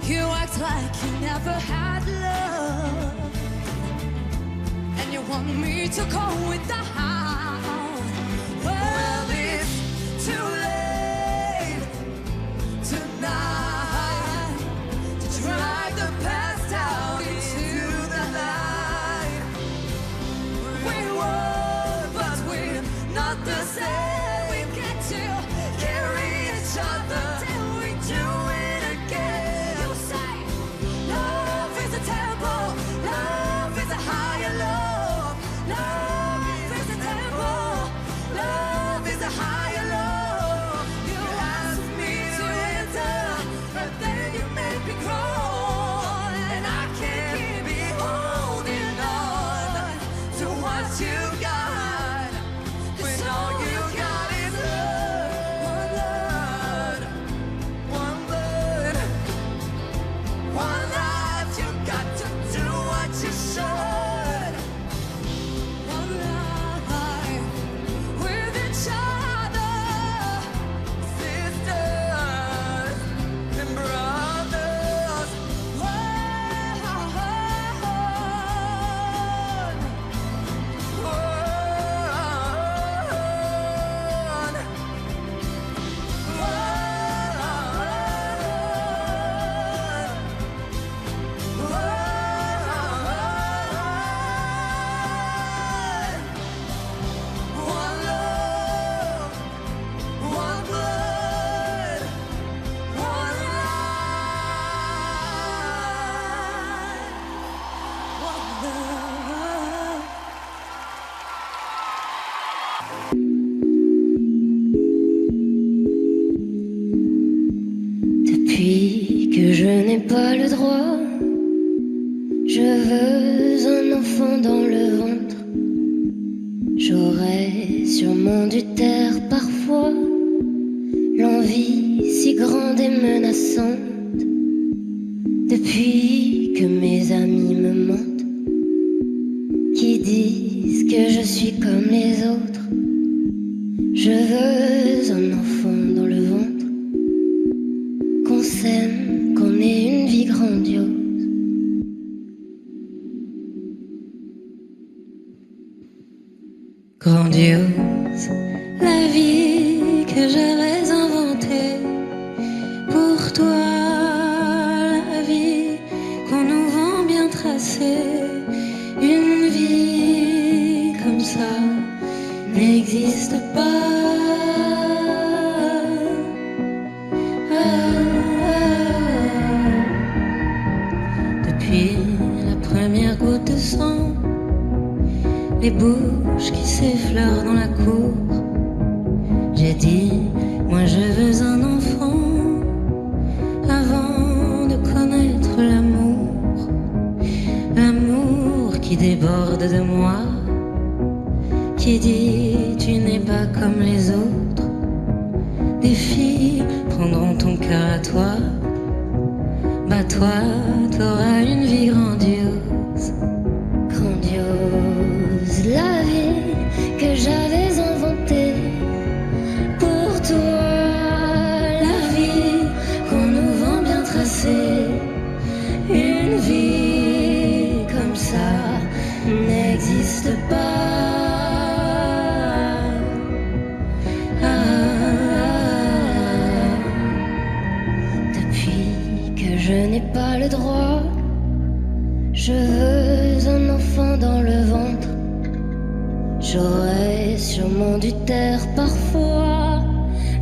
You act like you never had love, and you want me to go without. Well, it's too late tonight to drag the past out into the light. We were, but we're not the same. We get to carry each other till we do it again. You say love is a temple, love is a higher love. Love is a temple, love is a higher love. You asked me to enter, but then you made me crawl, and I can't be holding on to what you got. 'Cause all you got is love, one blood, one life. You got to do what you should. One life with each other, sisters and brothers. One love, one blood, one life, one love. Depuis que je n'ai pas le droit, je veux un enfant dans le ventre. J'aurais sûrement dû taire parfois l'envie si grande et menaçante. Depuis que mes amis me mentent, qui disent que je suis comme les autres, je veux un enfant dans le ventre, qu'on s'aime, qu'on ait une vie grandiose. Grandiose, la vie que j'avais inventée pour toi, la vie qu'on nous vend bien tracée. Une vie comme ça n'existe pas. Depuis la première goutte de sang, les bouches qui s'effleurent dans la cour, j'ai dit, moi je veux un enfant avant de connaître l'amour. L'amour qui déborde de moi, qui dit tu n'es pas comme les autres. Des filles prendront ton cœur à toi, bah toi t'auras une vie grandiose. Grandiose, la vie que j'avais inventée pour toi, la vie qu'on nous vend bien tracée. Une vie comme ça n'existe pas. Depuis que je n'ai pas le droit, je veux un enfant dans le ventre. J'aurais sûrement dû taire parfois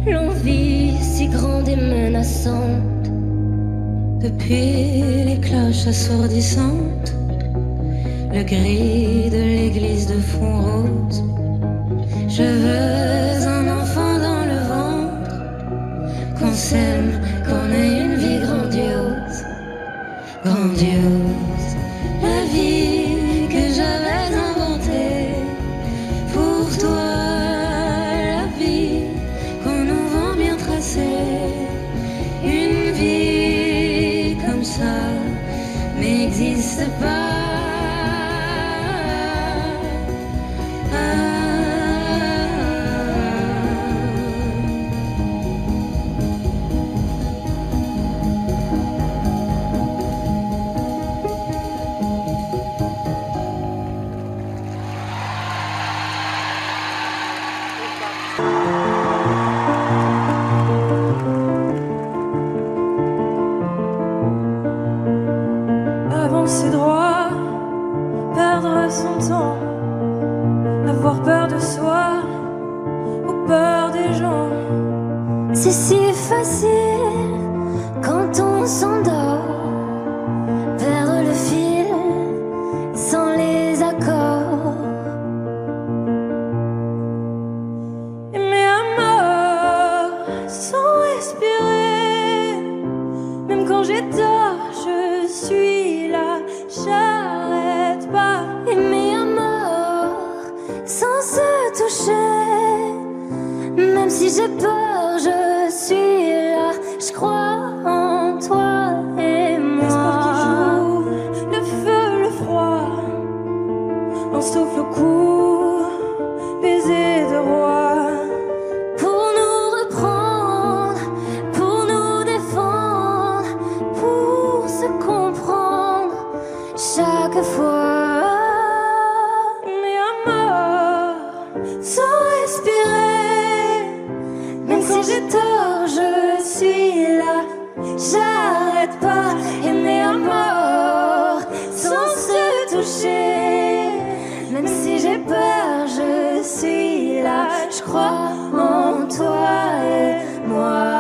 l'envie si grande et menaçante. Depuis les cloches assourdissantes, le gris de l'église de fond rose. Je veux un enfant dans le ventre, qu'on s'aime, qu'on ait une vie grandiose, grandiose. La vie que j'avais inventée pour toi, la vie qu'on nous vend bien tracée. Une vie comme ça n'existe pas. Avancer droit, perdre son temps, avoir peur de soi ou peur des gens. C'est si facile quand on s'endort, perdre le fil sans les accords. Aimer à mort sans respirer, même quand j'ai tort, je suis là, j'arrête pas. Aimer à mort sans se toucher, même si j'ai peur, je suis là, je crois en toi et moi. L'espoir qui joue, le feu, le froid, on souffle au cou, baiser de roi. Pour nous reprendre, pour nous défendre, pour se comprendre chaque fois. Mais à mort, Sans respirer, même si j'ai tort, je suis là, j'arrête pas. Aimer à mort, sans se toucher, même si j'ai peur, je suis là, je crois en toi et moi.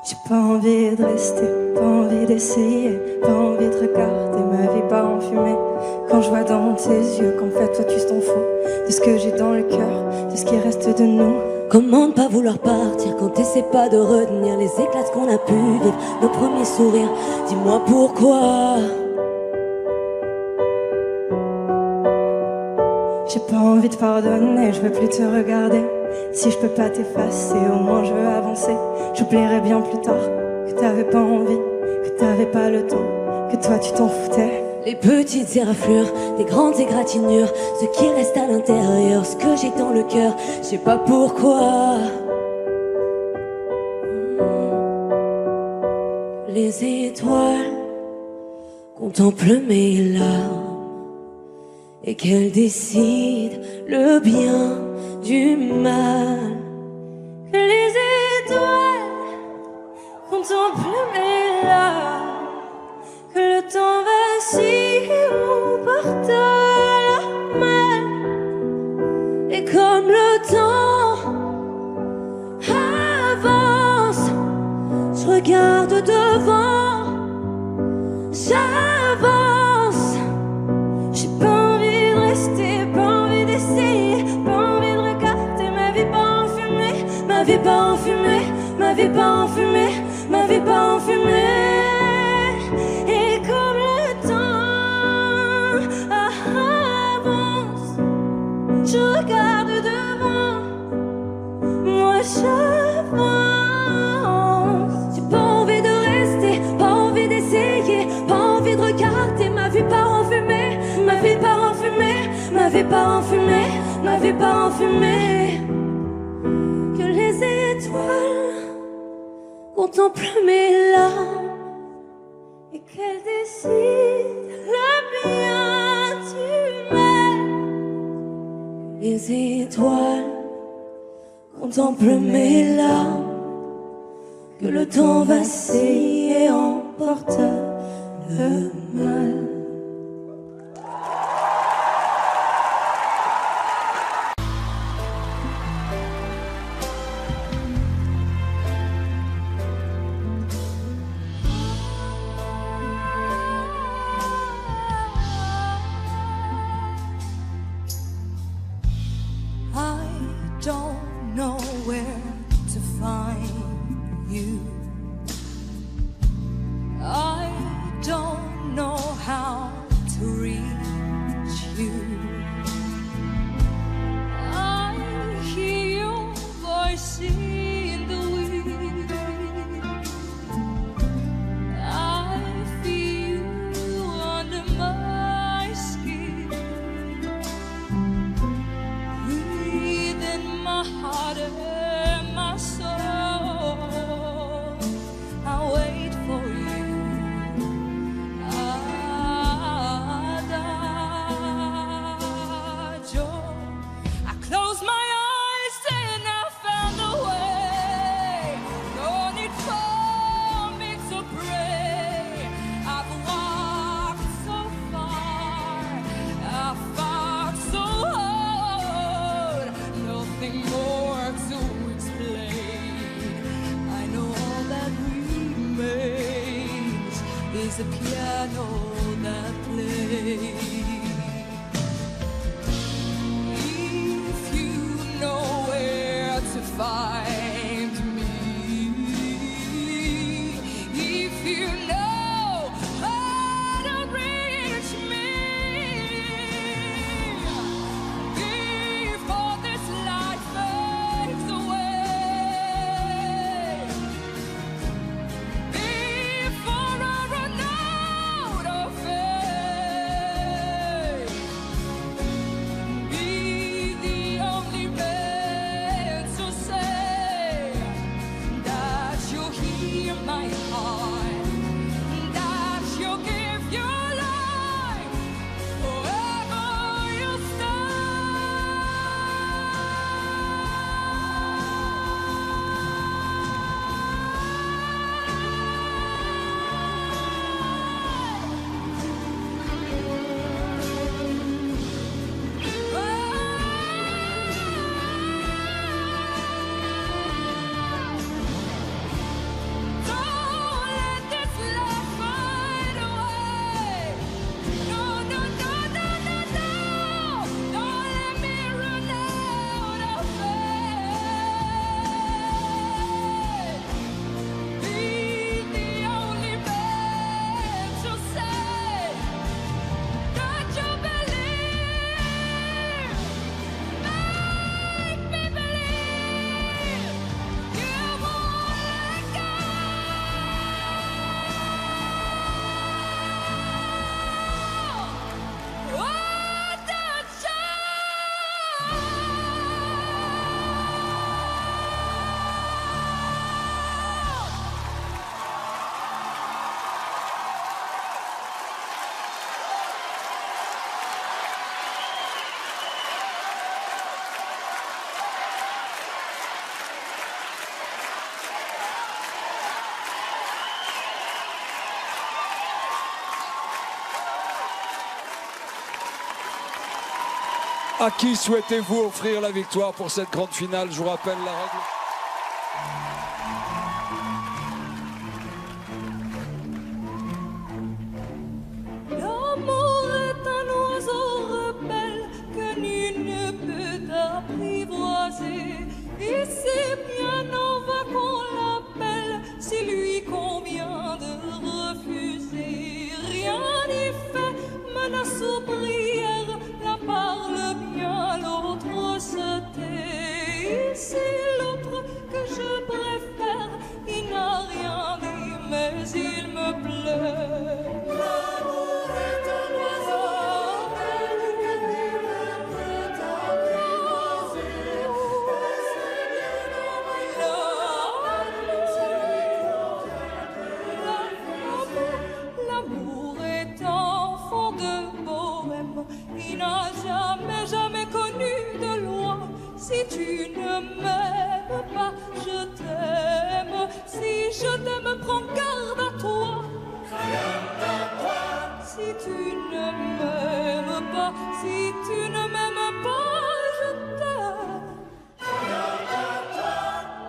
j'ai pas envie de rester, pas envie d'essayer, pas envie de regarder ma vie part en fumée. Quand je vois dans tes yeux qu'en fait toi tu t'en fous de ce que j'ai dans le cœur, de ce qui reste de nous. Comment ne pas vouloir partir quand t'essaies pas de retenir les éclats qu'on a pu vivre, nos premiers sourires. Dis-moi pourquoi. J'ai pas envie de pardonner, je veux plus te regarder. Si je peux pas t'effacer, au moins je veux avancer. J'oublierai bien plus tard que t'avais pas envie, que t'avais pas le temps, que toi tu t'en foutais. Les petites éraflures, des grandes égratignures, ce qui reste à l'intérieur, ce que j'ai dans le cœur, je sais pas pourquoi. Les étoiles contemplent mes larmes et qu'elles décident le bien du mal. Que les étoiles contemplent mes larmes, que le temps vacille ou porte la main. Et comme le temps avance, je regarde devant, j'avance. J'ai pas envie de rester, pas envie d'essayer, pas envie de regarder ma vie pas en fumée, ma vie pas en fumée, ma vie pas en fumée, ma vie pas en fumée. Et comme le temps avance, je regarde devant, moi j'avance. J'ai pas envie de rester, pas envie d'essayer, pas envie de regarder ma vie part en fumée, ma vie part en fumée, ma vie part en fumée, ma vie part en fumée. Que les étoiles contemple mes larmes et qu'elles décident le bien tu m'aimes. Les étoiles contemple mes larmes, que le temps vacille et emporte le mal. I don't know where to find you. I don't know how to reach you. I hear your voice in the wind. I feel you under my skin. Within my heart and my soul, I wait for you. Adagio. I close my eyes and I found a way. No need for me to pray. I've walked so far, I've fought so hard, nothing more to explain. I know all that remains is a piano that plays. If you know where to find me, if you know how to reach me, before this life fades away, before I run out of faith, be the only man to say that you hear my heart, that you give your life wherever you Don't let this love fade away. No, no, no, no, no, no. Don't let me run out of faith. Be the only man to say that you believe. Make me believe you won't let go. What the À qui souhaitez-vous offrir la victoire pour cette grande finale? Je vous rappelle la règle. L'amour est un oiseau rebelle que nul ne peut apprivoiser. Et c'est bien en vain qu'on l'appelle si lui convient de refuser. Rien n'y fait, menace ou prière, l'un parle bien, l'autre se tait. Et c'est l'autre que je préfère, il n'a rien dit, mais il me plaît. L'amour est un oiseau rebelle que nul ne peut apprivoiser. Et c'est bien en vain qu'on l'appelle Si tu ne m'aimes pas, je t'aime. Si je t'aime, prends garde à toi. Si tu ne m'aimes pas, si tu ne m'aimes pas, je t'aime.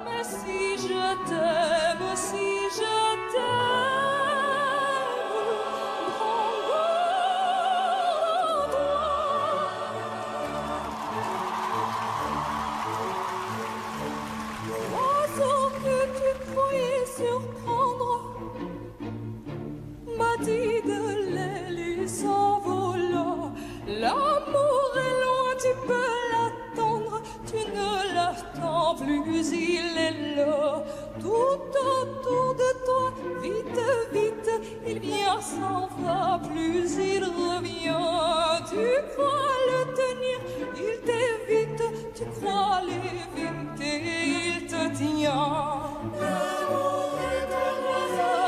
Mais si je t'aime, si je t'aime, prends garde à toi. Oiseau que tu croyais surprendre m'a dit de l'aile s'envola. L'amour est loin, tu peux l'attendre. Tu ne l'attends plus, il est là. Tout autour de toi, vite, vite, il vient, s'en va plus, il revient. Tu crois le tenir, il t'évite. Tu crois l'éviter, il te tient. L'amour est un oiseau.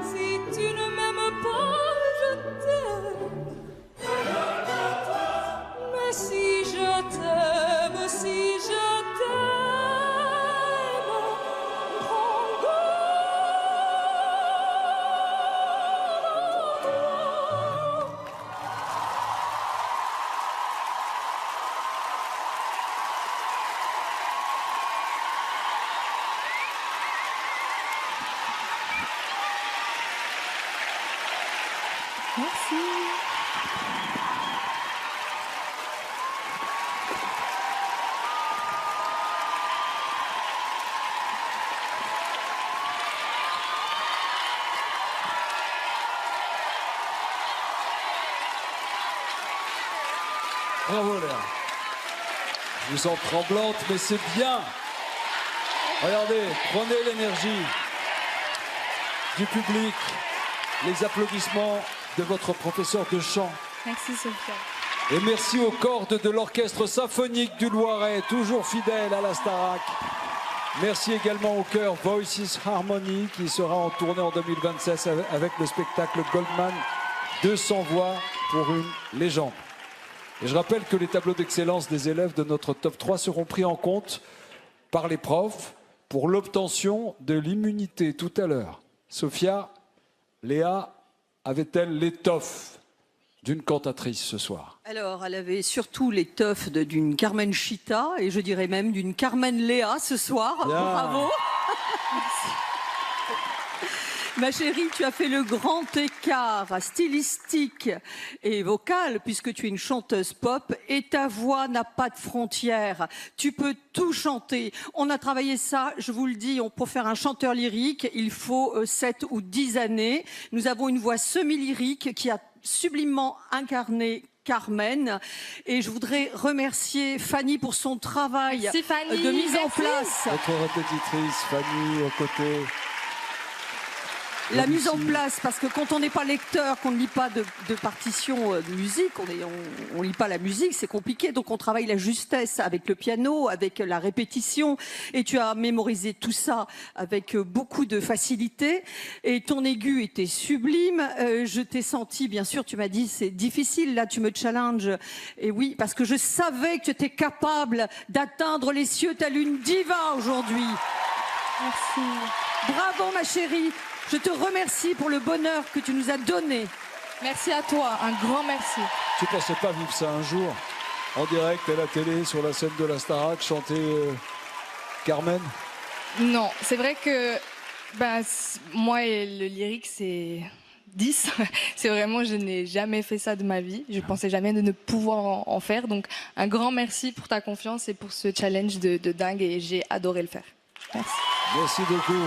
Si tu ne m'aimes pas, je t'aime. Mais si je t'aime, si je t'aime, prends Merci. Bravo Léa. Je vous sens tremblante, mais c'est bien. Regardez, prenez l'énergie du public, les applaudissements de votre professeur de chant. Merci Sophia. Et merci aux cordes de l'Orchestre symphonique du Loiret, toujours fidèle à la Starac. Merci également au chœur Voices Harmony qui sera en tournée en 2026 avec le spectacle Goldman 200 voix pour une légende. Et je rappelle que les tableaux d'excellence des élèves de notre top 3 seront pris en compte par les profs pour l'obtention de l'immunité tout à l'heure. Sophia, Léa avait-elle l'étoffe d'une cantatrice ce soir? Alors, elle avait surtout l'étoffe d'une Carmen Chita et je dirais même d'une Carmen Léa ce soir. Bien. Bravo. Ma chérie, tu as fait le grand écart stylistique et vocal puisque tu es une chanteuse pop et ta voix n'a pas de frontières. Tu peux tout chanter. On a travaillé ça, je vous le dis, pour faire un chanteur lyrique, il faut 7 ou 10 années. Nous avons une voix semi-lyrique qui a sublimement incarné Carmen et je voudrais remercier Fanny pour son travail Merci, Fanny. de mise en Merci. place. Notre répétitrice, Fanny, aux côtés. La mise en place, parce que quand on n'est pas lecteur, qu'on ne lit pas de partition de musique, on lit pas la musique, c'est compliqué. Donc on travaille la justesse avec le piano, avec la répétition. Et tu as mémorisé tout ça avec beaucoup de facilité. Et ton aigu était sublime. Je t'ai senti, bien sûr, tu m'as dit c'est difficile, là tu me challenges. Et oui, parce que je savais que tu étais capable d'atteindre les cieux telle une diva aujourd'hui. Merci. Bravo ma chérie. Je te remercie pour le bonheur que tu nous as donné. Merci à toi, un grand merci. Tu pensais pas vivre ça un jour, en direct à la télé, sur la scène de la Starac, chanter Carmen? Non, c'est vrai que moi et le lyrique, c'est 10. C'est vraiment, je n'ai jamais fait ça de ma vie. Je pensais jamais de ne pouvoir en faire. Donc, un grand merci pour ta confiance et pour ce challenge de dingue et j'ai adoré le faire. Merci. Merci beaucoup.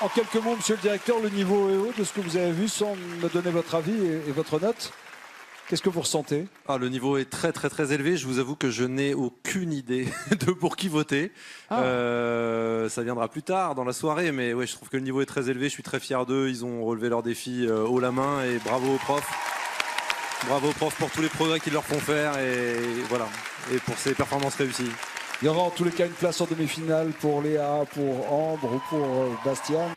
En quelques mots, monsieur le directeur, le niveau est haut de ce que vous avez vu sans me donner votre avis et votre note? Qu'est-ce que vous ressentez? Le niveau est très très très élevé. Je vous avoue que je n'ai aucune idée de pour qui voter. Ça viendra plus tard dans la soirée, mais ouais, je trouve que le niveau est très élevé. Je suis très fier d'eux. Ils ont relevé leur défi haut la main et bravo aux profs. Bravo aux profs pour tous les progrès qu'ils leur font faire et voilà, et pour ces performances réussies. Il y aura en tous les cas une place en demi-finale pour Léa, pour Ambre ou pour Bastien.